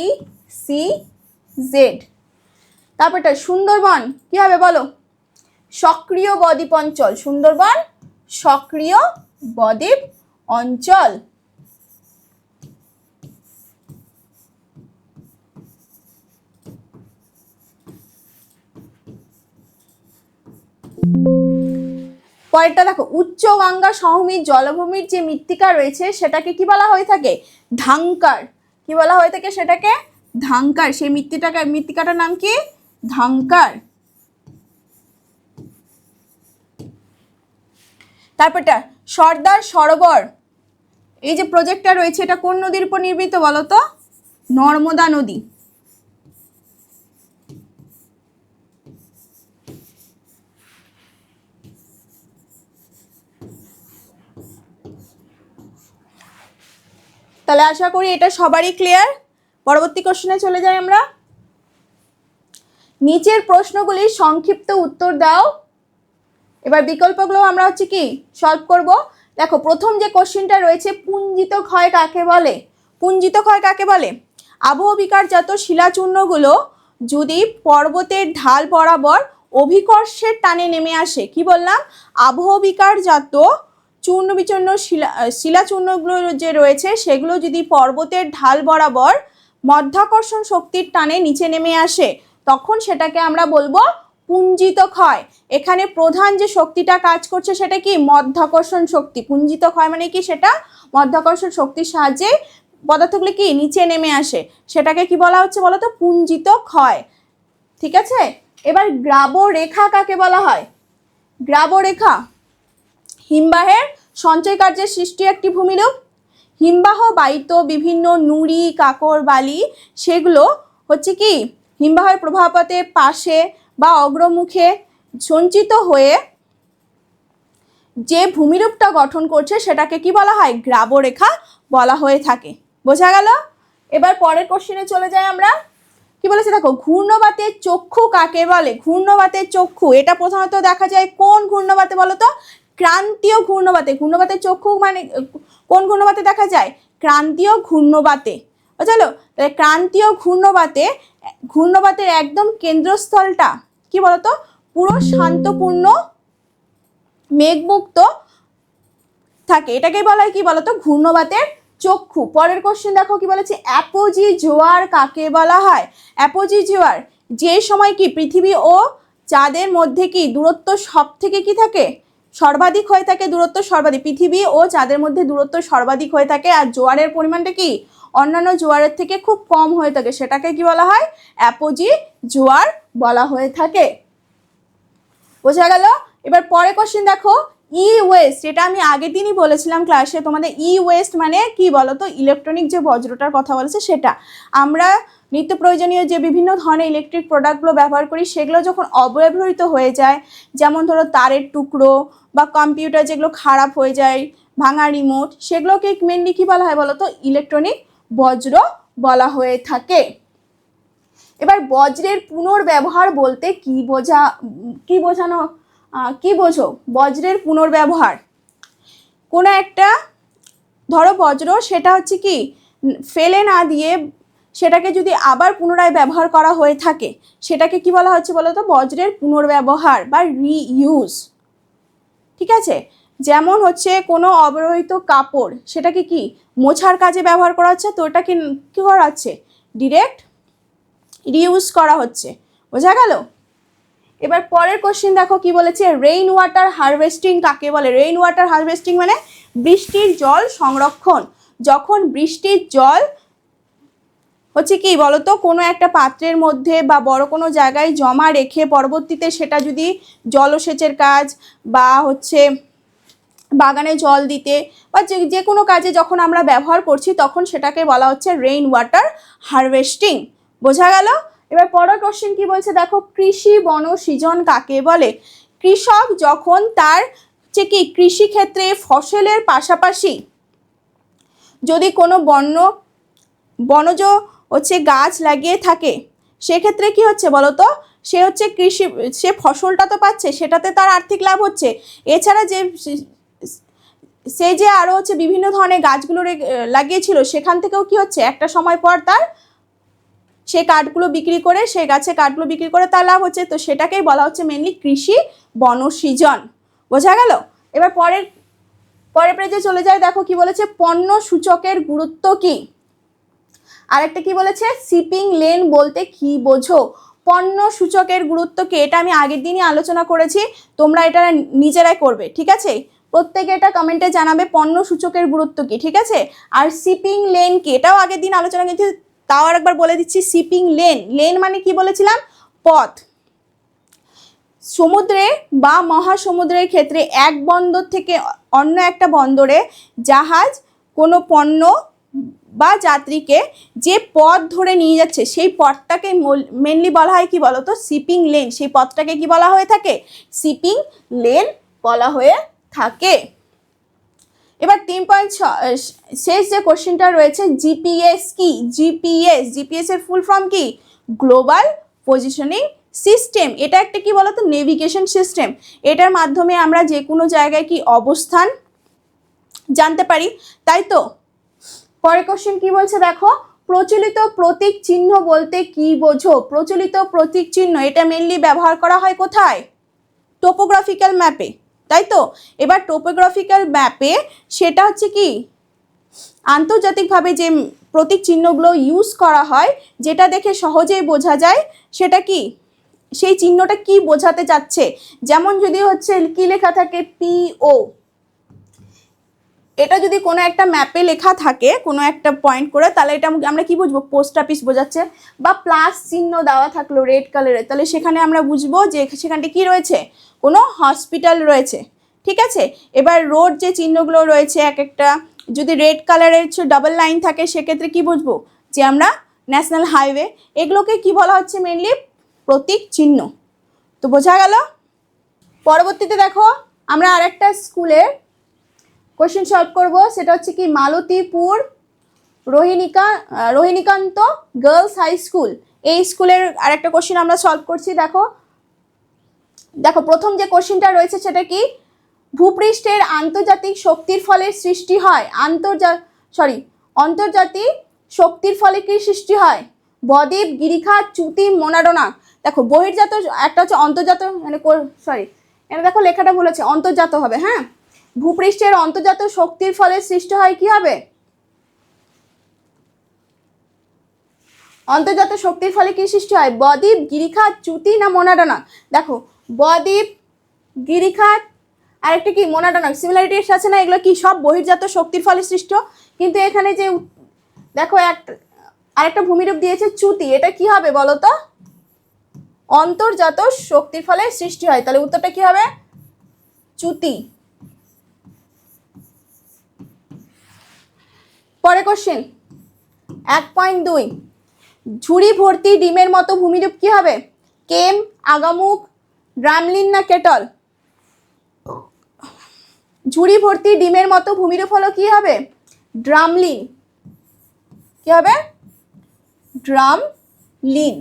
তারপরটা সুন্দরবন কি হবে বলো? সক্রিয় বদ্বীপ অঞ্চল। সুন্দরবন সক্রিয় বদ্বীপ অঞ্চল। পরেরটা দেখো, উচ্চ গঙ্গা সমভূমির জলভূমির যে মৃত্তিকা রয়েছে সেটাকে কি বলা হয়ে থাকে? ধাংকার। কি বলা হয়ে থাকে সেটাকে? ধাংকার। সেই মৃত্তিকাটার নাম কি? ধাংকার। তারপরটা সর্দার সরোবর, এই যে প্রজেক্টটা রয়েছে এটা কোন নদীর উপর নির্মিত বলো তো? নর্মদা নদী। তাহলে আশা করি এটা সবারই ক্লিয়ার। পরবর্তী কোশ্চেনে চলে যাই আমরা। নিচের প্রশ্নগুলির সংক্ষিপ্ত উত্তর দাও। এবার বিকল্পগুলো আমরা হচ্ছে কি সলভ করব। দেখো প্রথম যে কোশ্চেনটা রয়েছে, পুঞ্জিত ক্ষয় কাকে বলে? পুঞ্জিত ক্ষয় কাকে বলে? আবহবিকারজাত শিলাচূর্ণগুলো যদি পর্বতের ঢাল বরাবর অভিকর্ষের টানে নেমে আসে, কি বললাম? আবহবিকারজাত চূর্ণ বিচূর্ণ শিলাচূর্ণগুলো যে রয়েছে সেগুলো যদি পর্বতের ঢাল বরাবর মধ্যাকর্ষণ শক্তির টানে নিচে নেমে আসে, তখন সেটাকে আমরা বলবো পুঞ্জিত ক্ষয়। এখানে প্রধান যে শক্তিটা কাজ করছে সেটা কি? মধ্যাকর্ষণ শক্তি। পুঞ্জিত ক্ষয় মানে কি? সেটা মধ্যাকর্ষণ শক্তির সাহায্যে পদার্থগুলি কি নিচে নেমে আসে, সেটাকে কি বলা হচ্ছে বলো তো? পুঞ্জিত ক্ষয়। ঠিক আছে। এবার গ্রাবরেখা কাকে বলা হয়? গ্রাবরেখা হিমবাহের সঞ্চয় কার্যের সৃষ্টি একটি ভূমিরূপ। হিমবাহ বাহিত বিভিন্ন নুড়ি কাকর বালি সেগুলো হচ্ছে কি হিমবাহের প্রবাহপথের পাশে বা অগ্রমুখে সঞ্চিত হয়ে যে ভূমিরূপটা গঠন করছে সেটাকে কি বলা হয়? গ্রাবরেখা বলা হয়ে থাকে। বোঝা গেল? এবার পরের কোশ্চেনে চলে যাই আমরা। কি বলেছে দেখো, ঘূর্ণবাতের চক্ষু কাকে বলে? ঘূর্ণবাতের চক্ষু এটা প্রধানত দেখা যায় কোন ঘূর্ণবাতে বলো তো? ক্রান্তীয় ঘূর্ণবাতে। ঘূর্ণবাতের চক্ষু মানে কোন ঘূর্ণবাতে দেখা যায়? ক্রান্তীয় ঘূর্ণবাতে। বুঝলো? তাহলে ক্রান্তীয় ঘূর্ণবাতের একদম কেন্দ্রস্থলটা কি বলতো? পুরো শান্তপূর্ণ মেঘমুক্ত থাকে, এটাকেই বলা হয় কি বলতো? ঘূর্ণবাতের চক্ষু। পরের কোশ্চেন দেখো কি বলেছে, অ্যাপোজি জোয়ার কাকে বলা হয়? অ্যাপোজি জোয়ার যে সময় কি পৃথিবী ও চাঁদের মধ্যে কি দূরত্ব সব থেকে কি থাকে? সর্বাধিক হয়ে থাকে। দূরত্ব সর্বাধিক, পৃথিবী ও চাঁদের মধ্যে দূরত্ব সর্বাধিক হয়ে থাকে, আর জোয়ারের পরিমাণটা কি অন্যান্য জোয়ারের থেকে খুব কম হয়ে থাকে, সেটাকে কি বলা হয়? অ্যাপোজি জোয়ার বলা হয়ে থাকে। বোঝা গেল? এবার পরের কোশ্চেন দেখো, ই ওয়েস্ট, এটা আমি আগের দিনই বলেছিলাম ক্লাসে তোমাদের। ই ওয়েস্ট মানে কি বলতো? ইলেকট্রনিক যে বজ্রটার কথা বলেছে সেটা। আমরা নিত্য প্রয়োজনীয় যে বিভিন্ন ধরনের ইলেকট্রিক প্রোডাক্টগুলো ব্যবহার করি সেগুলো যখন অব্যবহৃত হয়ে যায়, যেমন ধরো তারের টুকরো বা কম্পিউটার যেগুলো খারাপ হয়ে যায়, ভাঙা রিমোট, সেগুলোকে মেনলি কি বলা হয় বলতো? ইলেকট্রনিক বজ্র বলা হয়ে থাকে। এবার বজ্রের পুনর্ব্যবহার বলতে কি বোঝো? বজ্রের পুনর্ব্যবহার, কোনো একটা ধরো বজ্র, সেটা হচ্ছে কি ফেলে না দিয়ে সেটাকে যদি আবার পুনরায় ব্যবহার করা হয়ে থাকে সেটাকে কি বলা হচ্ছে বলো তো? বজ্রের পুনর্ব্যবহার বা রিইউজ। ঠিক আছে। যেমন হচ্ছে কোনো অব্যবহৃত কাপড়, সেটাকে কি মোছার কাজে ব্যবহার করা হচ্ছে, তো ওটাকে কি করা হচ্ছে? ডিরেক্ট রিইউজ করা হচ্ছে। বোঝা গেল? এবার পরের কোশ্চেন দেখো কি বলেছে, রেইন ওয়াটার হারভেস্টিং কাকে বলে? রেইন ওয়াটার হারভেস্টিং মানে বৃষ্টির জল সংরক্ষণ। যখন বৃষ্টির জল হচ্ছে কি বলতো কোনো একটা পাত্রের মধ্যে বা বড় কোনো জায়গায় জমা রেখে পরবর্তীতে সেটা যদি জলসেচের কাজ বা হচ্ছে বাগানে জল দিতে বা যে কোনো কাজে যখন আমরা ব্যবহার করছি তখন সেটাকে বলা হচ্ছে রেইন ওয়াটার হারভেস্টিং। বোঝা গেল? এবার পরের কোশ্চেন কি বলছে দেখো, কৃষি বনসৃজন কাকে বলে? কৃষক যখন তার হচ্ছে কি কৃষিক্ষেত্রে ফসলের পাশাপাশি যদি কোনো বনজ হচ্ছে গাছ লাগিয়ে থাকে সেক্ষেত্রে কি হচ্ছে বলতো? সে হচ্ছে সে ফসলটা তো পাচ্ছে, সেটাতে তার আর্থিক লাভ হচ্ছে, এছাড়া সে যে আরও হচ্ছে বিভিন্ন ধরনের গাছগুলো লাগিয়েছিল সেখান থেকেও কি হচ্ছে একটা সময় পর তার সেই কাঠগুলো বিক্রি করে, সেই গাছে কাঠগুলো বিক্রি করে তার লাভ হচ্ছে। তো সেটাকেই বলা হচ্ছে মেনলি কৃষি বনসৃজন। বোঝা গেল? এবার পরের পেজে চলে যায়, দেখো কি বলেছে, পণ্য সূচকের গুরুত্ব কি? আরেকটা কি বলেছে, শিপিং লেন বলতে কি বোঝো? পণ্য সূচকের গুরুত্ব কি, এটা আমি আগের দিনই আলোচনা করেছি, তোমরা এটা নিজেরাই করবে, ঠিক আছে? প্রত্যেকে এটা কমেন্টে জানাবে পণ্য সূচকের গুরুত্ব কি, ঠিক আছে? আর শিপিং লেন কি, এটাও আগের দিন আলোচনা করেছি, তাও আরেকবার বলে দিচ্ছি। শিপিং লেন, লেন মানে কি বলেছিলাম? পথ। সমুদ্রে বা মহাসমুদ্রের ক্ষেত্রে এক বন্দর থেকে অন্য একটা বন্দরে জাহাজ কোনো পণ্য বা যাত্রীকে যে পথ ধরে নিয়ে যাচ্ছে সেই পথটাকে মেনলি বলা হয় কি বলতো? Shipping lane. সেই পথটাকে কি বলা হয়ে থাকে? শিপিং লেন বলা হয়ে থাকে। এবার 3.6 শেষ যে কোশ্চেনটা রয়েছে, জিপিএস কি? জিপিএস এর ফুল ফর্ম কি? Global positioning system. এটা একটা কি বলতো? Navigation system. এটার মাধ্যমে আমরা যে কোনো জায়গায় কি অবস্থান জানতে পারি, তাই তো? পরের কোশ্চেন কি বলছে দেখো, প্রচলিত প্রতীক চিহ্ন বলতে কি বোঝো? প্রচলিত প্রতীক চিহ্ন এটা মেনলি ব্যবহার করা হয় কোথায়? টোপোগ্রাফিক্যাল ম্যাপে, তাই তো? এবার টোপোগ্রাফিক্যাল ম্যাপে সেটা হচ্ছে কি আন্তর্জাতিকভাবে যে প্রতীক চিহ্নগুলো ইউজ করা হয়, যেটা দেখে সহজেই বোঝা যায় সেটা কি, সেই চিহ্নটা কি বোঝাতে চাচ্ছে। যেমন যদি হচ্ছে কি লেখা থাকে PO, এটা যদি কোনো একটা ম্যাপে লেখা থাকে কোনো একটা পয়েন্ট করে, তাহলে এটা আমরা কি বুঝবো? পোস্ট অফিস বোঝাচ্ছে। বা প্লাস চিহ্ন দেওয়া থাকলো রেড কালারের, তাহলে সেখানে আমরা বুঝবো যে সেখানটা কি রয়েছে? কোনো হসপিটাল রয়েছে, ঠিক আছে? এবার রোড যে চিহ্নগুলো রয়েছে এক একটা, যদি রেড কালারের ডাবল লাইন থাকে সেক্ষেত্রে কি বুঝবো? যে আমরা ন্যাশনাল হাইওয়ে। এগুলোকে কি বলা হচ্ছে? মেনলি প্রতীক চিহ্ন। তো বোঝা গেল? পরবর্তীতে দেখো আমরা আরেকটা স্কুলের কোশ্চেন সলভ করব, সেটা হচ্ছে কি মালতীপুর রোহিণীকান্ত গার্লস হাই স্কুল। এই স্কুলের আরেকটা কোশ্চেন আমরা সলভ করছি। দেখো দেখো প্রথম যে কোশ্চেনটা রয়েছে সেটা কি? ভূপৃষ্ঠের আন্তর্জাতিক শক্তির ফলে সৃষ্টি হয়, আন্তর্জাতিক শক্তির ফলে কি সৃষ্টি হয়? বদ্বীপ, গিরিখাত, চ্যুতি, মোনাডোনা। দেখো বহির্জাত একটা হচ্ছে অন্তর্জাত, মানে এটা দেখো লেখাটা ভুল আছে, অন্তর্জাত হবে। হ্যাঁ, ভূপৃষ্ঠের অন্তর্জাত শক্তির ফলে সৃষ্টি হয় কি হবে? অন্তর্জাত শক্তির ফলে কি সৃষ্টি হয়? বদ্বীপ, গিরিখাত, চ্যুতি না মোনাডোনা? দেখো বদ্বীপ, গিরিখাত আর একটা কি মোনাডোনা, সিমিলারিটিস আছে না? এগুলো কি সব বহির্জাত শক্তির ফলে সৃষ্ট। কিন্তু এখানে যে দেখো আরেকটা ভূমিরূপ দিয়েছে চ্যুতি, এটা কি হবে বলো তো? অন্তর্জাত শক্তির ফলে সৃষ্টি হয়। তাহলে উত্তরটা কি হবে? চ্যুতি। পরে কোশ্চেন 1.2, ঝুড়ি ভর্তি ডিমের মতো ভূমিরূপ কি হবে? কেম, আগামুখ, ড্রামলিন না কেটল? ঝুড়ি ভর্তি ডিমের মতো ভূমিরূপ হলো কি হবে? ড্রামলিন। কি হবে? ড্রামলিন।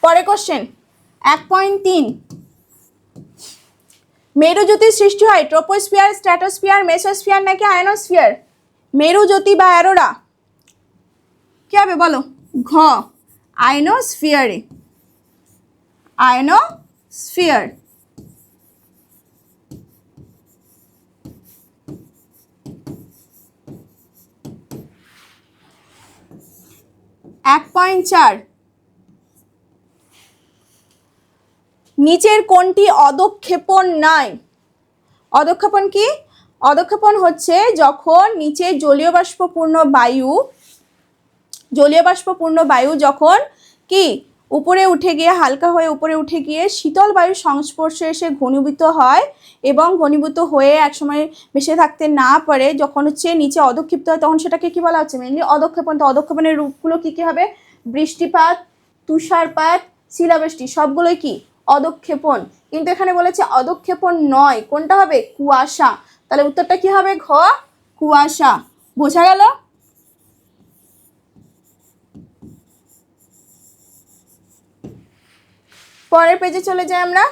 পরে কোশ্চেন 1.3, মেরুজ্যোতির সৃষ্টি হয় ট্রোপোস্ফিয়ার, স্ট্র্যাটোস্ফিয়ার, মেসোস্ফিয়ার নাকি আয়নোস্ফিয়ার? মেরুজ্যোতি বা অ্যারোরা কি হবে বলো? ঘ, আয়নোস্ফিয়ারে। আয়নোস্ফিয়ার। এক 1.4, নিচের কোনটি অধঃক্ষেপণ নয়? অধঃক্ষেপণ কি? অধঃক্ষেপণ হচ্ছে যখন নিচে জলীয় বাষ্পপূর্ণ বায়ু যখন কি উপরে উঠে গিয়ে হালকা হয়ে উপরে উঠে গিয়ে শীতল বায়ুর সংস্পর্শে এসে ঘনীভূত হয় এবং ঘনীভূত হয়ে একসময় ভেসে থাকতে না পারে, যখন হচ্ছে নিচে অধঃক্ষিপ্ত হয়, তখন সেটাকে কি বলা হচ্ছে? মেনলি অধঃক্ষেপণ। তো অধঃক্ষেপণের রূপগুলো কি কি হবে? বৃষ্টিপাত, তুষারপাত, শিলাবৃষ্টি, সবগুলোই কি অধঃক্ষেপণ। কিন্তু এখানে বলেছে অধঃক্ষেপণ নয়, কোনটা হবে? কুয়াশা। তাহলে উত্তরটা কি হবে? ঘ, কুয়াশা। বোঝা গেল? পরের পেজে চলে যাই আমরা।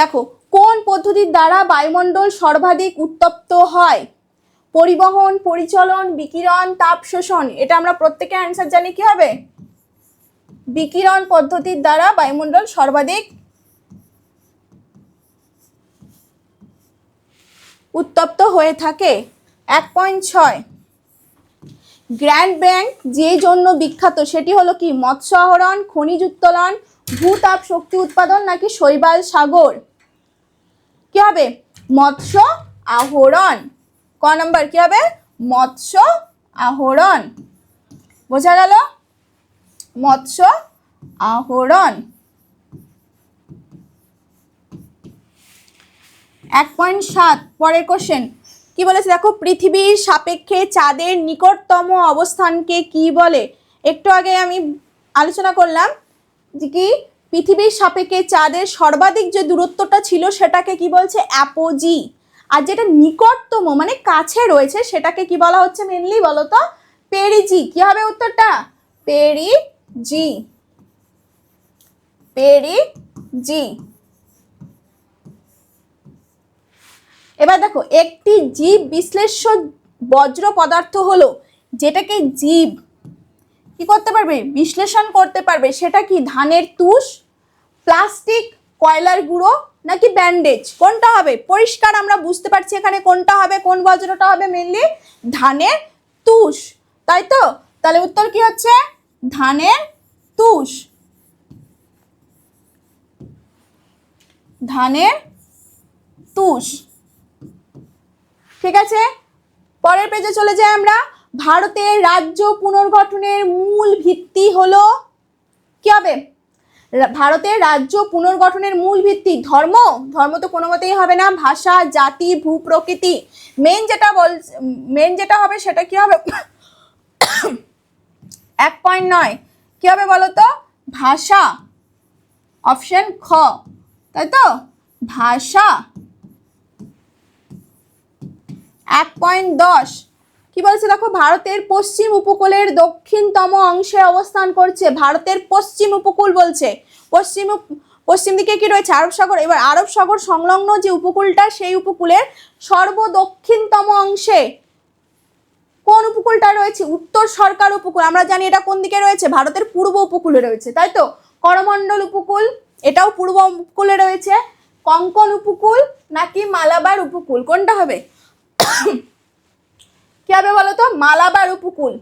দেখো কোন পদ্ধতির দ্বারা বায়ুমণ্ডল সর্বাধিক উত্তপ্ত হয়? পরিবহন, পরিচলন, বিকিরণ, তাপ শোষণ। এটা আমরা প্রত্যেকে অ্যান্সার জানি, কি হবে? বিকিরণ পদ্ধতির দ্বারা বায়ুমণ্ডল সর্বাধিক উত্তপ্ত হয়ে থাকে। 1.6, গ্র্যান্ড ব্যাংক যে জন্য বিখ্যাত সেটি হলো কি? মৎস্য আহরণ, খনিজ উত্তোলন, ভূতাপ শক্তি উৎপাদন নাকি শৈবাল সাগর? কি হবে? মৎস্য আহরণ। ক নাম্বার কি হবে? মৎস্য আহরণ। বোঝা গেল? মৎস্য আহরণ। 1.7 পরের কোশ্চেন কি বলেছে দেখো, পৃথিবীর সাপেক্ষে চাঁদের নিকটতম অবস্থানকে কি বলে? একটু আগে আমি আলোচনা করলাম যে কি পৃথিবীর সাপেক্ষে চাঁদের সর্বাধিক যে দূরত্বটা ছিল সেটাকে কি বলছে? অ্যাপোজি। আর যেটা নিকটতম মানে কাছে রয়েছে সেটাকে কি বলা হচ্ছে মেনলি বলো তো? পেরিজি। কি হবে উত্তরটা? পেরিজি। পেরিজি। এবার দেখো, একটি জীব বিশ্লেষ্য বজ্র পদার্থ হলো যেটাকে জীব কি করতে পারবে? বিশ্লেষণ করতে পারবে। সেটা কি? ধানের তুষ, প্লাস্টিক, কয়লার গুঁড়ো নাকি ব্যান্ডেজ? কোনটা হবে? পরিষ্কার আমরা বুঝতে পারছি এখানে কোনটা হবে, কোন বজ্রটা হবে? মেনলি ধানের তুষ, তাই তো? তাহলে উত্তর কি হচ্ছে? ধানের তুষ। ধানের তুষ। ঠিক আছে, পরের পেজে চলে যাই আমরা। ভারতের রাজ্য পুনর্গঠনের মূল ভিত্তি হলো কি হবে? ভারতের রাজ্য পুনর্গঠনের মূল ভিত্তি ধর্ম? ধর্ম তো কোনো মতেই হবে না। ভাষা, জাতি, ভূপ্রকৃতি। মেন যেটা হবে সেটা কি হবে? 1.9 কি হবে বলো তো? ভাষা। অপশন খ, তাই তো? ভাষা। 1.10 কি বলছে দেখো, ভারতের পশ্চিম উপকূলের দক্ষিণতম অংশে অবস্থান করছে। ভারতের পশ্চিম উপকূল বলছে। পশ্চিম দিকে কি রয়েছে? আরব সাগর। এবার আরব সাগর সংলগ্ন যে উপকূলটা সেই উপকূলের সর্বদক্ষিণতম অংশে কোন উপকূলটা রয়েছে? উত্তর সরকার উপকূল। আমরা জানি এটা কোন দিকে রয়েছে? ভারতের পূর্ব উপকূলে রয়েছে, তাই তো? করমণ্ডল উপকূল এটাও পূর্ব উপকূলে রয়েছে। কঙ্কন উপকূল নাকি মালাবার উপকূল? কোনটা হবে? কি হবে বলো তো? মালাবার উপকূল।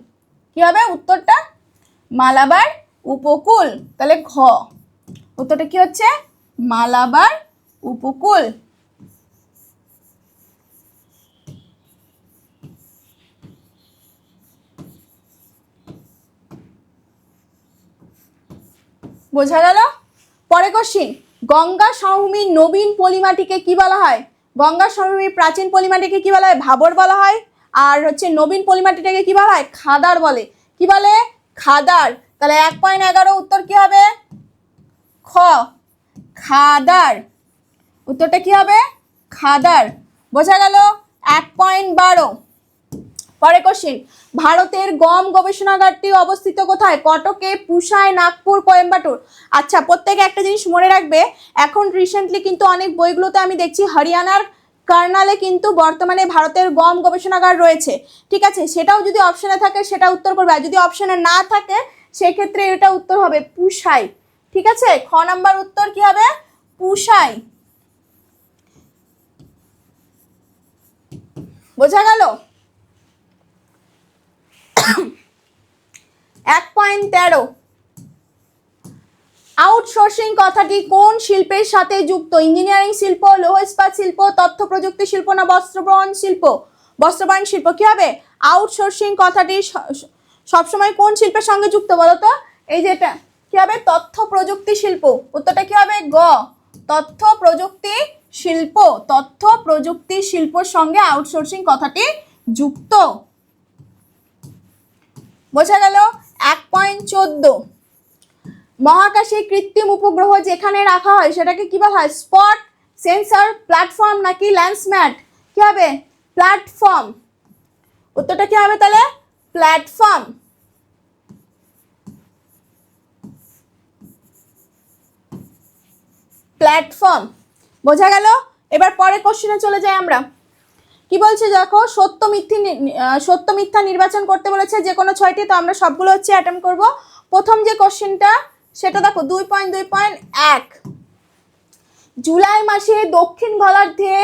কি হবে উত্তরটা? মালাবার উপকূল। তাহলে ঘ উত্তরটা কি হচ্ছে? মালাবার উপকূল। বোঝা গেল? পরে কোশ্চিন, গঙ্গা সমভূমির নবীন পলিমাটিকে কি বলা হয়? গঙ্গা সমভূমির প্রাচীন পলিমাটিকে কি বলা হয়? ভাবর বলা হয়। আর হচ্ছে নবীন পলিমাটিটাকে কি বলা হয়? খাদার বলে। কি বলে? খাদার। তাহলে 1.11 উত্তর কি হবে? খ, খাদার। উত্তরটা কি হবে? খাদার। বোঝা গেল? 1.12 পরে কোশ্চিন, ভারতের গম গবেষণাগারটি অবস্থিত কোথায়? কটকে, পুসায়, নাগপুর, কোয়েম্বাটুর। আচ্ছা, প্রত্যেকে একটা জিনিস মনে রাখবে, এখন রিসেন্টলি কিন্তু অনেক বইগুলোতে আমি দেখছি হরিয়ানার কার্নালে কিন্তু বর্তমানে ভারতের গম গবেষণাগার রয়েছে। ঠিক আছে, সেটাও যদি অপশনে থাকে সেটা উত্তর করবে, আর যদি অপশনে না থাকে সেক্ষেত্রে এটা উত্তর হবে পুসাই। ঠিক আছে, খ নাম্বার উত্তর কি হবে? পুসাই। বোঝা গেল? 1.13 আউটসোর্সিং কথাটি কোন শিল্পের সাথে যুক্ত? ইঞ্জিনিয়ারিং শিল্প, লৌহ ইস্পাত শিল্প, তথ্য প্রযুক্তি শিল্প না বস্ত্রবয়ন শিল্প? বস্ত্রবয়ন শিল্প। কি হবে? আউটসোর্সিং কথাটি সবসময় কোন শিল্পের সঙ্গে যুক্ত বলো তো? এই যেটা কি হবে? তথ্য প্রযুক্তি শিল্প। উত্তরটা কি হবে? গ, তথ্য প্রযুক্তি শিল্প। তথ্য প্রযুক্তি শিল্পের সঙ্গে আউটসোর্সিং কথাটি যুক্ত। বোঝা গেল? 1.14 মহাকাশে কৃত্রিম উপগ্রহ যেখানে রাখা হয় সেটাকে কি বলা হয়? স্পট, সেন্সর, প্ল্যাটফর্ম নাকি ল্যান্সম্যাট? কি হবে? প্ল্যাটফর্ম। উত্তরটা কি হবে তাহলে? প্ল্যাটফর্ম। প্ল্যাটফর্ম। বোঝা গেল? এবার পরের কোশ্চেনে চলে যাই আমরা। কি বলছে দেখো, সত্য মিথ্যা নির্বাচন করতে বলেছে যে কোনো 6টি। তো আমরা সবগুলো হচ্ছে অ্যাটেম্প করব। প্রথম যে কোশ্চেনটা সেটা দেখো 2.2.1 জুলাই মাসে দক্ষিণ গোলার্ধে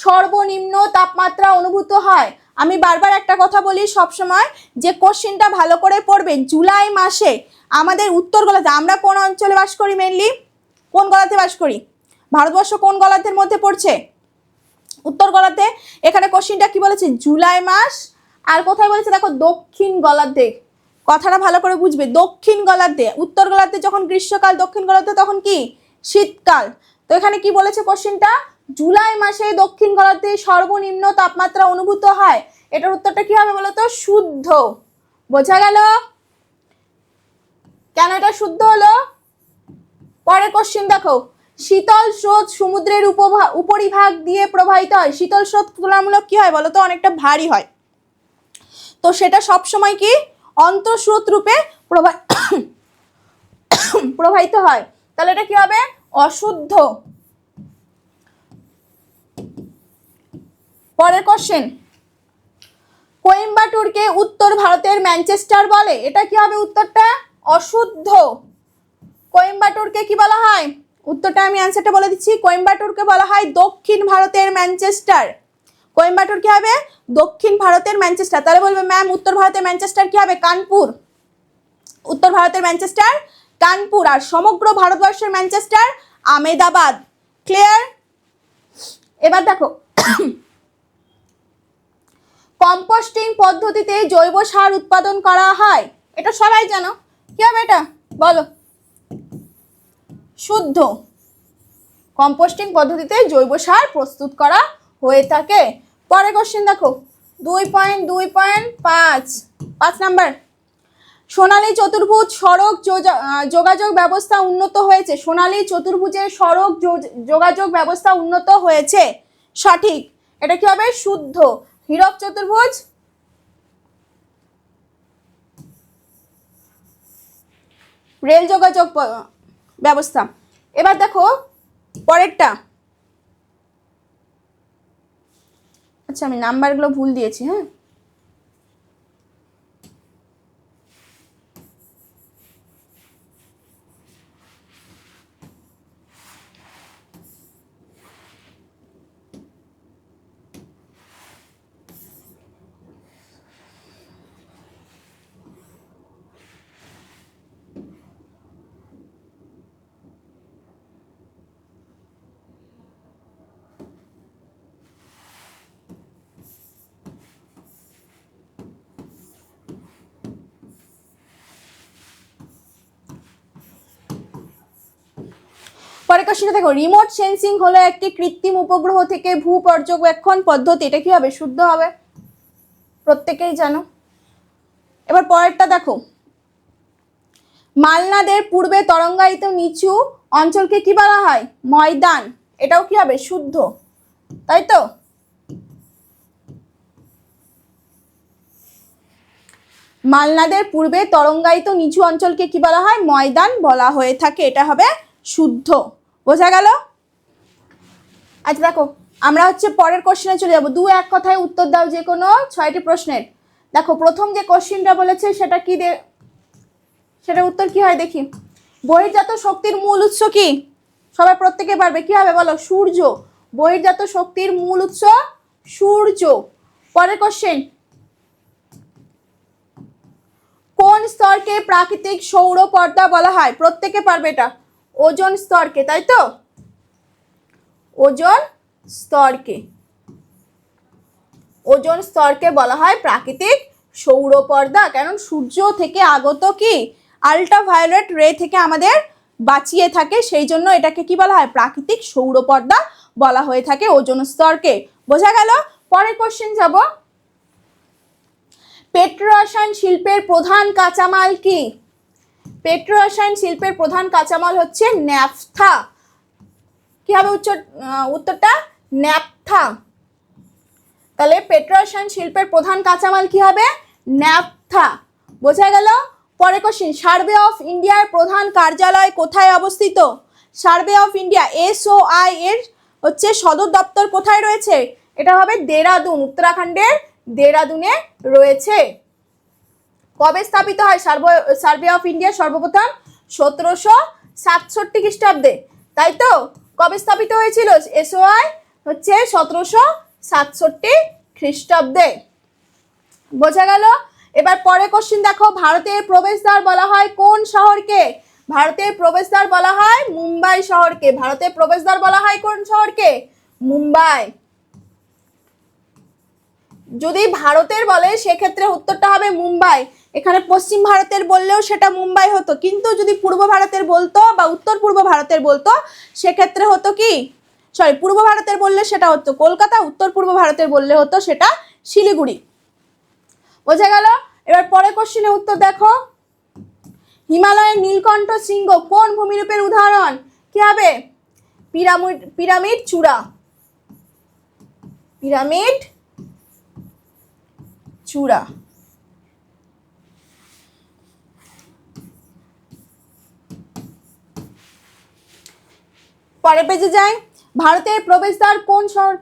সর্বনিম্ন তাপমাত্রা অনুভূত হয়। আমি বারবার একটা কথা বলি সব সময়, যে কোশ্চেনটা ভালো করে পড়বেন। জুলাই মাসে আমাদের উত্তর গোলার্ধে, আমরা কোন অঞ্চলে বাস করি, মেনলি কোন গোলার্ধে বাস করি, ভারতবর্ষ কোন গোলার্ধের মধ্যে পড়ছে, উত্তর গোলার্ধে। এখানে কোশ্চেনটা কি বলেছে, জুলাই মাস, আর কোথায় বলেছে দেখো, দক্ষিণ গোলার্ধে। কথাটা ভালো করে বুঝবে, দক্ষিণ গোলার্ধে। উত্তর গোলার্ধে যখন গ্রীষ্মকাল, দক্ষিণ গোলার্ধে তখন কি শীতকাল। তো এখানে কি বলেছে কোশ্চেনটা, জুলাই মাসে দক্ষিণ গোলার্ধে সর্বনিম্ন তাপমাত্রা অনুভূত হয়। এটার উত্তরটা কি হবে বলো তো, শুদ্ধ। বোঝা গেল কেন এটা শুদ্ধ হলো? পরের কোশ্চেন দেখো, শীতল স্রোত সমুদ্রের উপরিভাগ দিয়ে প্রবাহিত হয়। শীতল স্রোত তুলনামূলক কি হয় বলো তো, অনেকটা ভারী হয়। তো সেটা সব সময় কি অন্তঃস্রোত রূপে প্রবাহিত হয়। তাহলে এটা কি হবে, অশুদ্ধ। পরের কোশ্চেন, কোয়েম্বাটুরকে উত্তর ভারতের ম্যানচেস্টার বলে। এটা কি হবে উত্তরটা, অশুদ্ধ। কোয়েম্বাটুরকে কি বলা হয়, উত্তরটা আমি অ্যান্সারটা বলে দিচ্ছি, কোয়েম্বাটুরকে বলা হয় দক্ষিণ ভারতের ম্যানচেস্টার। কোয়েম্বাটুর কি হবে, দক্ষিণ ভারতের ম্যানচেস্টার। তাহলে বলবে ম্যাম উত্তর ভারতের ম্যানচেস্টার কি হবে, কানপুর। উত্তর ভারতের ম্যানচেস্টার কানপুর, আর সমগ্র ভারতবর্ষের ম্যানচেস্টার আহমেদাবাদ। ক্লিয়ার? এবার দেখো, কম্পোস্টিং পদ্ধতিতে জৈব সার উৎপাদন করা হয়। এটা সবাই জানো, কি হবে এটা বলো, শুদ্ধ। কম্পোস্টিং পদ্ধতিতে জৈব সার প্রস্তুত করা হয়ে থাকে। পরের কোশ্চেন দেখো, 2.2.5 নাম্বার, সোনালী চতুর্ভুজ সড়ক যোগাযোগ ব্যবস্থা উন্নত হয়েছে। সোনালী চতুর্ভুজের সড়ক যোগাযোগ ব্যবস্থা উন্নত হয়েছে, সঠিক। এটা কি হবে, শুদ্ধ। হীরক চতুর্ভুজ রেল যোগাযোগ ব্যবস্থা। এবার দেখো পরেরটা, আচ্ছা আমি নাম্বারগুলো ভুল দিয়েছি, হ্যাঁ। পরের কোশ্চেনটা দেখো, রিমোট সেন্সিং হলো একটি কৃত্রিম উপগ্রহ থেকে ভূ পর্যবেক্ষণ পদ্ধতি। এটা কি হবে, শুদ্ধ হবে, প্রত্যেকেই জানো। এবার পরেরটা দেখো, মালনাদের পূর্বে তরঙ্গায়িত নিচু অঞ্চলকে কি বলা হয়, ময়দান। এটাও কি হবে, শুদ্ধ, তাই তো। মালনাদের পূর্বে তরঙ্গায়িত নিচু অঞ্চলকে কি বলা হয়, ময়দান বলা হয়ে থাকে। এটা হবে শুদ্ধ। বোঝা গেল? আচ্ছা দেখো, আমরা হচ্ছে পরের কোশ্চেনে চলে যাবো। 2-1 কথায় উত্তর দাও যে কোনো 6টি প্রশ্নের। দেখো প্রথম যে কোশ্চেনটা বলেছে সেটা কি, সেটার উত্তর কি হয় দেখি। বহির্জাত শক্তির মূল উৎস কি, সবাই প্রত্যেকে পারবে, কি হবে বলো, সূর্য। বহির্জাত শক্তির মূল উৎস সূর্য। পরের কোশ্চেন, কোন স্তরকে প্রাকৃতিক সৌর পর্দা বলা হয়? প্রত্যেকে পারবে এটা, ওজোন স্তরকে, তাই তো। ওজোন স্তরকে, ওজোন স্তরকে বলা হয় প্রাকৃতিক সৌর পর্দা, কারণ সূর্য থেকে আগত কি আল্ট্রাভায়োলেট রে থেকে আমাদের বাঁচিয়ে থাকে, সেই জন্য এটাকে কি বলা হয়, প্রাকৃতিক সৌর পর্দা বলা হয়ে থাকে ওজোন স্তরকে। বোঝা গেল? পরের কোশ্চেন যাব, পেট্রোরসায়ন শিল্পের প্রধান কাঁচামাল কি? পেট্রোরসায়ন শিল্পের প্রধান কাঁচামাল হচ্ছে ন্যাফথা। কি হবে উত্তরটা, ন্যাফথা। তাহলে পেট্রোরসায়ন শিল্পের প্রধান কাঁচামাল কি হবে, ন্যাফথা। বোঝা গেল? পরের কোশ্চেন, সার্ভে অফ ইন্ডিয়ার প্রধান কার্যালয় কোথায় অবস্থিত? সার্ভে অফ ইন্ডিয়া SOI এর হচ্ছে সদর দপ্তর কোথায় রয়েছে? এটা হবে দেরাদুন, উত্তরাখণ্ডের দেরাদুনে রয়েছে। কবে স্থাপিত হয় সার্ভে অফ ইন্ডিয়া? সর্বপ্রথম 1767 খ্রিস্টাব্দে, তাই তো। কবে স্থাপিত হয়েছিল SOI? হচ্ছে 1767 খ্রিস্টাব্দে। বোঝা গেল? এবার পরে কোশ্চেন দেখো, ভারতের প্রবেশদ্বার বলা হয় কোন শহরকে? ভারতের প্রবেশদ্বার বলা হয় মুম্বাই শহরকে। ভারতের প্রবেশদ্বার বলা হয় কোন শহরকে? মুম্বাই। যদি ভারতের বলে সেক্ষেত্রে উত্তরটা হবে মুম্বাই। এখানে পশ্চিম ভারতের বললেও সেটা মুম্বাই হতো, কিন্তু যদি পূর্ব ভারতের বলতো বা উত্তর পূর্ব ভারতের বলতো সেক্ষেত্রে হতো কি, সরি, পূর্ব ভারতের বললে সেটা হতো কলকাতা, উত্তর পূর্ব ভারতের বললে হতো সেটা শিলিগুড়ি। বোঝা গেল? এবার পরে কোশ্চেনের উত্তর দেখো, হিমালয়ের নীলকণ্ঠ শৃঙ্গ কোন ভূমিরূপের উদাহরণ? কি হবে? পিরামিড চূড়া। পিরামিড চূড়া। পরের পেজে যাই, ভারতের প্রবেশদ্বার কোন শহর?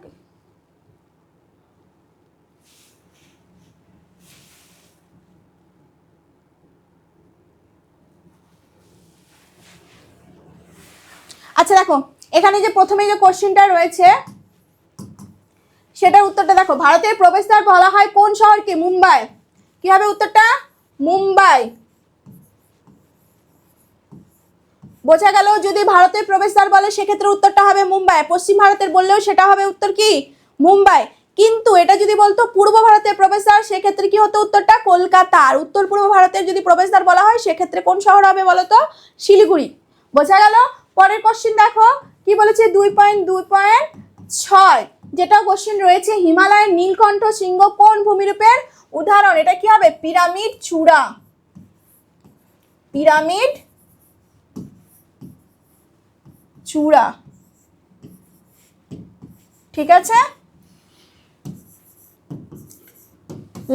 আচ্ছা দেখো, এখানে যে প্রথমে যে কোশ্চেনটা রয়েছে সেটার উত্তরটা দেখো, ভারতের প্রবেশদ্বার বলা হয় কোন শহরকে? মুম্বাই। কি হবে উত্তরটা? মুম্বাই। বোঝা গেল? যদি ভারতের প্রবেশদ্বার বলে সেক্ষেত্রে উত্তরটা হবে মুম্বাই, পশ্চিম ভারতের বললেও সেটা হবে উত্তর কি? মুম্বাই। কিন্তু এটা যদি বলতো পূর্ব ভারতের প্রবেশদ্বার সেক্ষেত্রে কি হতো উত্তরটা? কলকাতা। আর উত্তর পূর্ব ভারতের যদি প্রবেশদ্বার বলা হয় সেক্ষেত্রে কোন শহর হবে বলতো? শিলিগুড়ি। বোঝা গেল? পরের কোশ্চেন দেখো কি বলেছে, 2.2.6 যেটা কোশ্চেন রয়েছে, হিমালয়ের নীলকণ্ঠ শৃঙ্গ কোন ভূমিরূপের উদাহরণ? এটা কি হবে? পিরামিড চূড়া। পিরামিড চূড়া। ঠিক আছে?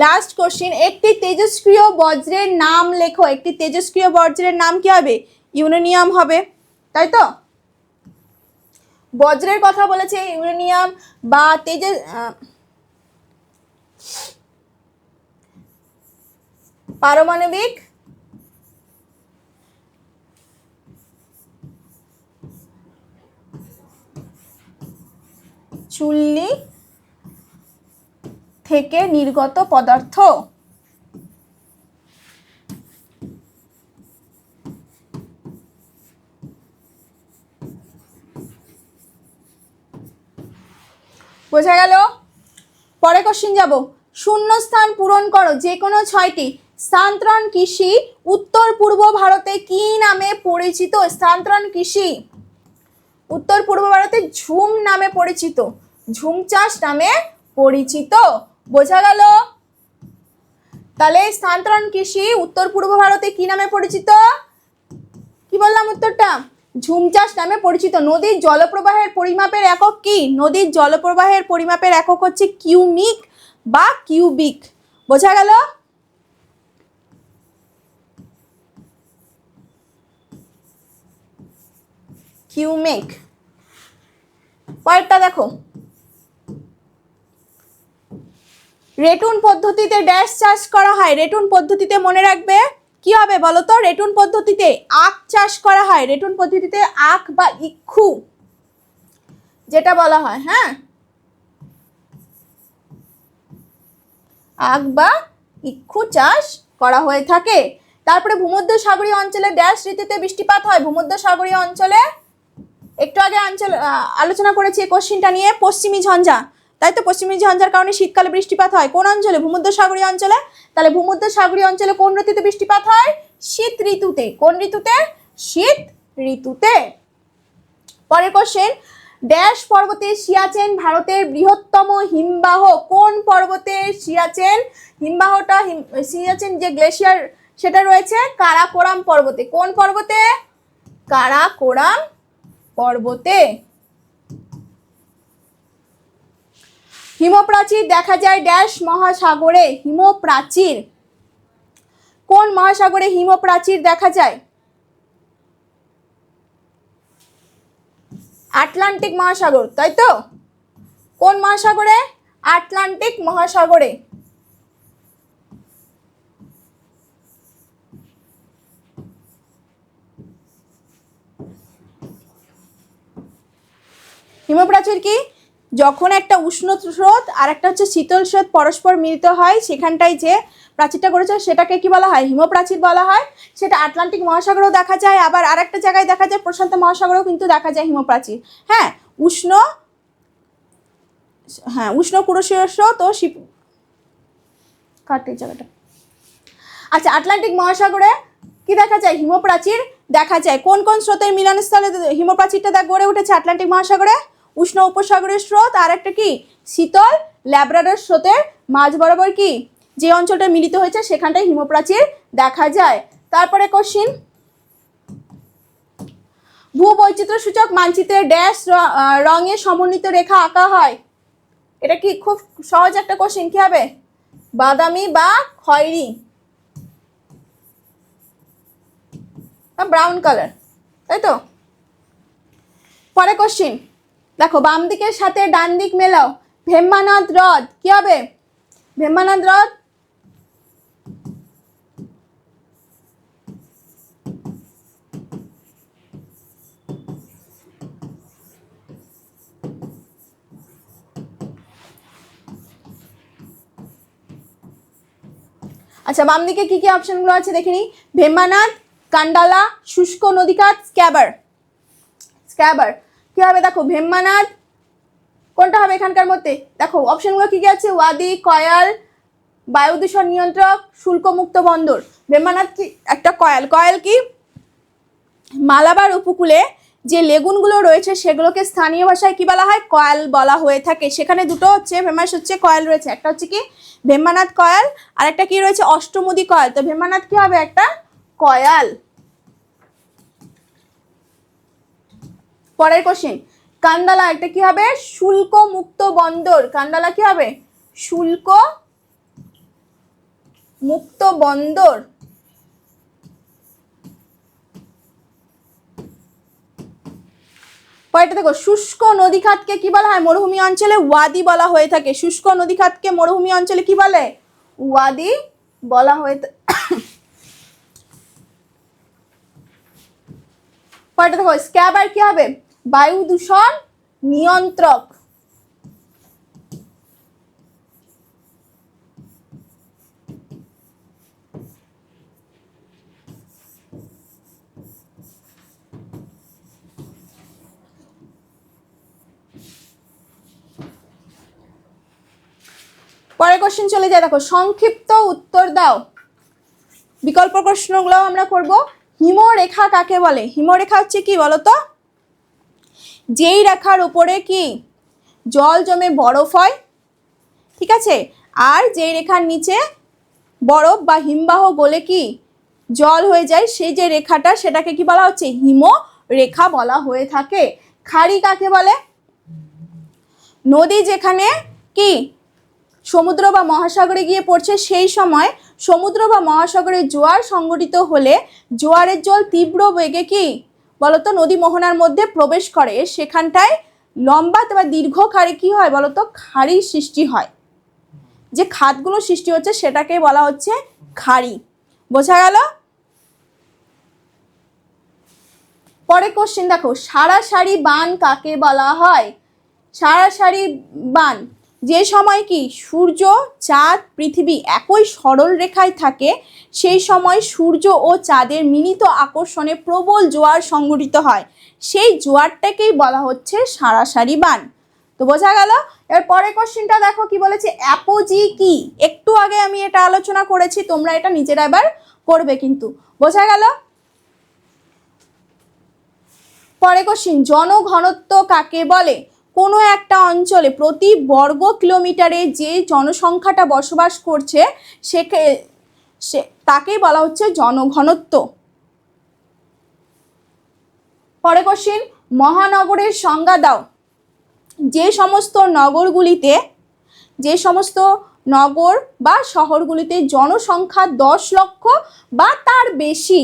লাস্ট কোশ্চেন, একটি তেজস্ক্রিয় বজ্রের নাম লেখো। একটি তেজস্ক্রিয় বজ্রের নাম কি হবে? ইউরেনিয়াম হবে, তাই তো? বজ্রের কথা বলেছে, ইউরেনিয়াম বা পারমাণবিক চুল্লি থেকে নির্গত পদার্থ। বোঝা গেল? পরে কোশ্চেন যাব, শূন্যস্থান পূরণ করো যে কোনো 6টি। স্থানান্তরণ কৃষি উত্তর পূর্ব ভারতে কি নামে পরিচিত? স্থানান্তরণ কৃষি উত্তর পূর্ব ভারতে ঝুম নামে পরিচিত, ঝুম চাষ নামে পরিচিত। বোঝা গেল? তাহলে স্থানান্তরণ কৃষি উত্তর পূর্ব ভারতে কি নামে পরিচিত? কি বললাম উত্তরটা? ঝুম চাষ নামে পরিচিত। নদীর জলপ্রবাহের পরিমাপের একক কি? নদীর জলপ্রবাহের পরিমাপের একক হচ্ছে কিউমিক বা কিউবিক। বোঝা গেল? কিউমেক। পরেরটা দেখো, রেটুন পদ্ধতিতে ড্যাশ চাষ করা হয়। রেটুন পদ্ধতিতে মনে রাখবে কি হবে বলো তো? রেটুন পদ্ধতিতে আখ চাষ করা হয়। রেটুন পদ্ধতিতে আখ বা ইক্ষু যেটা বলা হয়, হ্যাঁ, আখ বা ইক্ষু চাষ করা হয়ে থাকে। তারপরে ভূমধ্যসাগরীয় অঞ্চলে ড্যাশ ঋতুতে বৃষ্টিপাত হয়। ভূমধ্যসাগরীয় অঞ্চলে একটু আগে আলোচনা করেছি কোশ্চিনটা নিয়ে, পশ্চিমী ঝঞ্ঝা, তাই তো? পশ্চিমী ঝঞ্ঝার কারণে শীতকালে বৃষ্টিপাত হয় কোন অঞ্চলে? ভূমধ্যসাগরীয় অঞ্চলে। তাহলে ভূমধ্যসাগরীয় অঞ্চলে কোন ঋতুতে বৃষ্টিপাত হয়? শীত ঋতুতে। কোন ঋতুতে? শীত ঋতুতে। পরের কোশ্চেন, ড্যাশ পর্বতে সিয়াচেন ভারতের বৃহত্তম হিমবাহ। কোন পর্বতে সিয়াচেন হিমবাহটা, সিয়াচেন যে গ্লেশিয়ার সেটা রয়েছে কারাকোরাম পর্বতে। কোন পর্বতে? কারাকোরাম পর্বতে। হিমপ্রাচীর দেখা যায় ড্যাশ মহাসাগরে। হিমপ্রাচীর কোন মহাসাগরে হিমপ্রাচীর দেখা যায়? আটলান্টিক মহাসাগর, তাই তো? কোন মহাসাগরে? আটলান্টিক মহাসাগরে। হিমপ্রাচীর কি? যখন একটা উষ্ণ স্রোত আর একটা হচ্ছে শীতল স্রোত পরস্পর মিলিত হয়, সেখানটায় যে প্রাচীরটা করেছে সেটাকে কি বলা হয়? হিমপ্রাচীর বলা হয়। সেটা আটলান্টিক মহাসাগরেও দেখা যায়, আবার আরেকটা জায়গায় দেখা যায় প্রশান্ত মহাসাগরেও কিন্তু দেখা যায় হিমপ্রাচীর। হ্যাঁ, উষ্ণ কুরুশীয় স্রোত ও কাটে জায়গাটা। আচ্ছা, আটলান্টিক মহাসাগরে কি দেখা যায়? হিমপ্রাচীর দেখা যায়। কোন কোন স্রোতের মিলনস্থলে হিমপ্রাচীরটা গড়ে উঠেছে আটলান্টিক মহাসাগরে? উষ্ণ উপসাগরীয় স্রোত আর একটা কি শীতল ল্যাব্রাডর স্রোতের মাঝ বরাবর কি যে অঞ্চলটা মিলিত হয়েছে সেখানটায় হিমপ্রাচীর দেখা যায়। তারপরে কোশ্চিন, ভূবৈচিত্র্য সূচক মানচিত্রে ড্যাশ রঙে সমন্বিত রেখা আঁকা হয়। এটা কি খুব সহজ একটা কোশ্চিন, কি হবে? বাদামি বা খয়েরি, ব্রাউন কালার, তাই তো? পরে কোশ্চিন দেখো, বাম দিকের সাথে ডান দিক মেলাও। ভেম্বানাদ হ্রদ কি হবে? ভেম্বানাদ হ্রদ আচ্ছা, বাম দিকে কি কি অপশনগুলো আছে দেখে নিই। ভেম্বানাদ, কান্ডালা, শুষ্ক নদীখাত, স্ক্যাবার। স্ক্যাবার কি হবে? দেখো ভেম্বানাদ কোনটা হবে এখানকার মধ্যে? দেখো অপশনগুলো কি কি আছে? ওয়াদি, কয়াল, বায়ু দূষণ নিয়ন্ত্রক, শুল্কমুক্ত বন্দর। ভেম্বানাদ কি একটা কয়াল। কয়াল কি? মালাবার উপকূলে যে লেগুনগুলো রয়েছে সেগুলোকে স্থানীয় ভাষায় কি বলা হয়? কয়াল বলা হয়ে থাকে। সেখানে দুটো হচ্ছে ফেমাস হচ্ছে কয়াল রয়েছে, একটা হচ্ছে কি ভেম্বানাদ কয়াল, আর একটা কি রয়েছে অষ্টমুদি কয়াল। তো ভেম্বানাদ কি হবে? একটা কয়াল। পরের কোশ্চেন, কান্দালা একটা কি হবে? শুল্ক মুক্ত বন্দর। কান্দালা কি হবে? শুল্ক মুক্ত বন্দর। পরেরটা দেখো, শুষ্ক নদীখাতকে কি বলা হয়? মরুভূমি অঞ্চলে ওয়াদি বলা হয়ে থাকে। শুষ্ক নদীখাতকে মরুভূমি অঞ্চলে কি বলে? ওয়াদি বলা হয়ে পরেরটা দেখো, স্ক্যাবার কি হবে? বায়ু দূষণ নিয়ন্ত্রক। পরের কোশ্চেন চলে যায়, দেখো সংক্ষিপ্ত উত্তর দাও। বিকল্প প্রশ্নগুলো আমরা করব। হিমরেখা কাকে বলে? হিমরেখা হচ্ছে কি বলতো? যেই রেখার উপরে কি জল জমে বরফ হয়, ঠিক আছে, আর যেই রেখার নিচে বরফ বা হিমবাহ গলে কি জল হয়ে যায়, সেই যে রেখাটা সেটাকে কি বলা হচ্ছে? হিমরেখা বলা হয়ে থাকে। খাড়ি কাকে বলে? নদী যেখানে কি সমুদ্র বা মহাসাগরে গিয়ে পড়ছে, সেই সময় সমুদ্র বা মহাসাগরে জোয়ার সংগঠিত হলে জোয়ারের জল তীব্র বেগে কি বলতো নদী মোহনার মধ্যে প্রবেশ করে, সেখানটায় লম্বা বা দীর্ঘ খাড়ি কি হয় বলতো? খাড়ি সৃষ্টি হয়। যে খাতগুলো সৃষ্টি হচ্ছে সেটাকে বলা হচ্ছে খাড়ি। বোঝা গেল? পরের কোশ্চেন দেখো, সারাসারি বান কাকে বলা হয়? সারাসারি বান যে সময় কি সূর্য, চাঁদ, পৃথিবী একই সরল রেখায় থাকে, সেই সময় সূর্য ও চাঁদের মিলিত আকর্ষণে প্রবল জোয়ার সংঘটিত হয়, সেই জোয়ারটাকেই বলা হচ্ছে সারাসারি বান। তো বোঝা গেল? এর পরের কোশ্চেনটা দেখো কি বলেছে, অ্যাপোজি কি? একটু আগে আমি এটা আলোচনা করেছি, তোমরা এটা নিজেরা এবার করবে কিন্তু। বোঝা গেল? পরে কোশ্চেন, জনঘনত্ব কাকে বলে? কোনো একটা অঞ্চলে প্রতি বর্গ কিলোমিটারে যে জনসংখ্যাটা বসবাস করছে তাকেই বলা হচ্ছে জনঘনত্ব। পরে কোশ্চেন, মহানগরের সংজ্ঞা দাও। যে সমস্ত নগর বা শহরগুলিতে জনসংখ্যা 10 লক্ষ বা তার বেশি,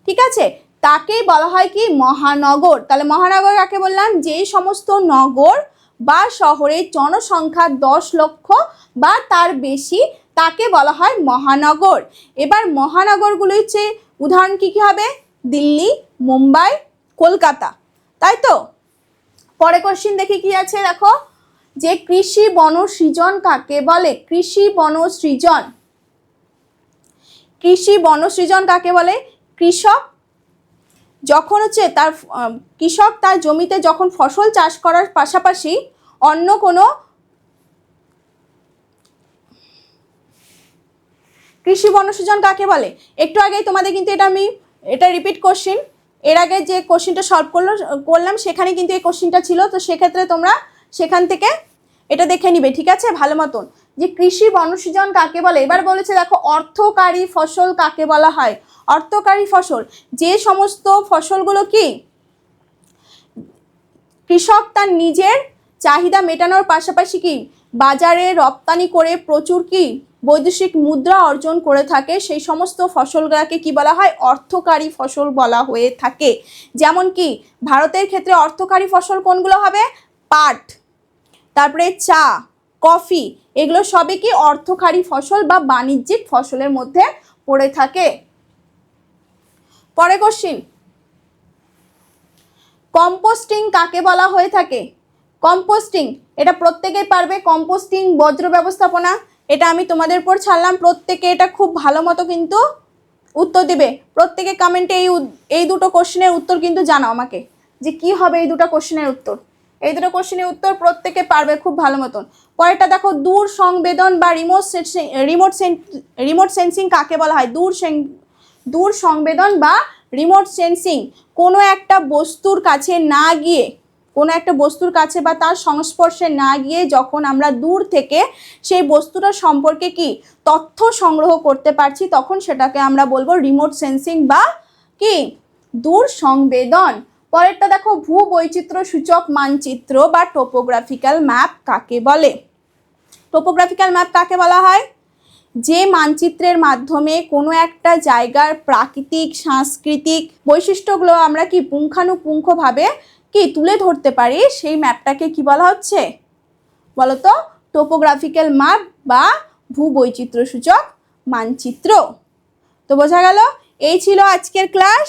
ঠিক আছে, তাকেই বলা হয় কি মহানগর। তাহলে মহানগর কাকে বললাম? যে সমস্ত নগর বা শহরের জনসংখ্যা 10 লক্ষ বা তার বেশি তাকে বলা হয় মহানগর। এবার মহানগরগুলির হচ্ছে উদাহরণ কি কি হবে? দিল্লি, মুম্বাই, কলকাতা, তাই তো? পরে কোশ্চিন দেখি কি আছে, দেখো যে কৃষি বনসৃজন কাকে বলে? কৃষি বনসৃজন, কৃষি বনসৃজন কাকে বলে? কৃষক যখন হচ্ছে তার কৃষক তার জমিতে যখন ফসল চাষ করার পাশাপাশি অন্য কোনো কৃষি বনসৃজন কাকে বলে? একটু আগেই তোমাদের কিন্তু এটা রিপিট কোশ্চিন, এর আগে যে কোশ্চিনটা সলভ করলাম সেখানে কিন্তু এই কোশ্চিনটা ছিল, তো সেক্ষেত্রে তোমরা সেখান থেকে এটা দেখে নিবে, ঠিক আছে, ভালো মতন, যে কৃষি বনসৃজন কাকে বলে। এবার বলেছে দেখো অর্থকারী ফসল কাকে বলা হয়? অর্থকারী ফসল যে সমস্ত ফসলগুলো কি কৃষক তার নিজের চাহিদা মেটানোর পাশাপাশি কি বাজারে রপ্তানি করে প্রচুর কি বৈদেশিক মুদ্রা অর্জন করে থাকে, সেই সমস্ত ফসলগুলোকে কি বলা হয়? অর্থকারী ফসল বলা হয়ে থাকে। যেমন কি ভারতের ক্ষেত্রে অর্থকারী ফসল কোনগুলো হবে? পাট, তারপরে চা, কফি, এগুলো সবই কি অর্থকারী ফসল বা বাণিজ্যিক ফসলের মধ্যে পড়ে থাকে। পরে কোশ্চিন, কম্পোস্টিং কাকে বলা হয়ে থাকে? কম্পোস্টিং, এটা প্রত্যেকেই পারবে। কম্পোস্টিং বজ্র ব্যবস্থাপনা, এটা আমি তোমাদের উপর ছাড়লাম, প্রত্যেকে এটা খুব ভালো মতো কিন্তু উত্তর দিবে। প্রত্যেকে কমেন্টে এই দুটো কোশ্চেনের উত্তর কিন্তু জানাও আমাকে, যে কি হবে এই দুটো কোশ্চেনের উত্তর। এই দুটো কোশ্চেনের উত্তর প্রত্যেকে পারবে খুব ভালো মতন। পরেরটা দেখো দূর সংবেদন বা রিমোট সেন্সিং কাকে বলা হয়? দূর সংবেদন বা রিমোট সেন্সিং কোনো একটা বস্তুর কাছে না গিয়ে, কোনো একটা বস্তুর কাছে বা তার সংস্পর্শে না গিয়ে যখন আমরা দূর থেকে সেই বস্তুটার সম্পর্কে কি তথ্য সংগ্রহ করতে পারছি, তখন সেটাকে আমরা বলবো রিমোট সেন্সিং বা কি দূর সংবেদন। পরেরটা দেখো ভূবৈচিত্র্য সূচক মানচিত্র বা টোপোগ্রাফিক্যাল ম্যাপ কাকে বলে? টোপোগ্রাফিক্যাল ম্যাপ কাকে বলা হয়? যে মানচিত্রের মাধ্যমে কোনো একটা জায়গার প্রাকৃতিক সাংস্কৃতিক বৈশিষ্ট্যগুলো আমরা কি পুঙ্খানুপুঙ্খভাবে কি তুলে ধরতে পারি, সেই ম্যাপটাকে কি বলা হচ্ছে বলতো? টোপোগ্রাফিক্যাল ম্যাপ বা ভূবৈচিত্র্য সূচক মানচিত্র। তো বোঝা গেল, এই ছিল আজকের ক্লাস।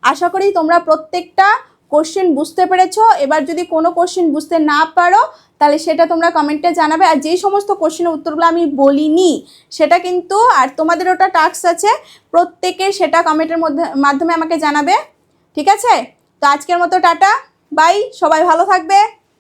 আশা করি তোমরা প্রত্যেকটা কোশ্চেন বুঝতে পেরেছো। এবার যদি কোনো কোশ্চেন বুঝতে না পারো তাহলে সেটা তোমরা কমেন্টে জানাবে। আর যেই সমস্ত কোশ্চেনের উত্তরগুলো আমি বলিনি সেটা কিন্তু, আর তোমাদের ওটা টাস্ক আছে, প্রত্যেকে সেটা কমেন্টের মাধ্যমে আমাকে জানাবে, ঠিক আছে? তো আজকের মতো টাটা, বাই, সবাই ভালো থাকবে।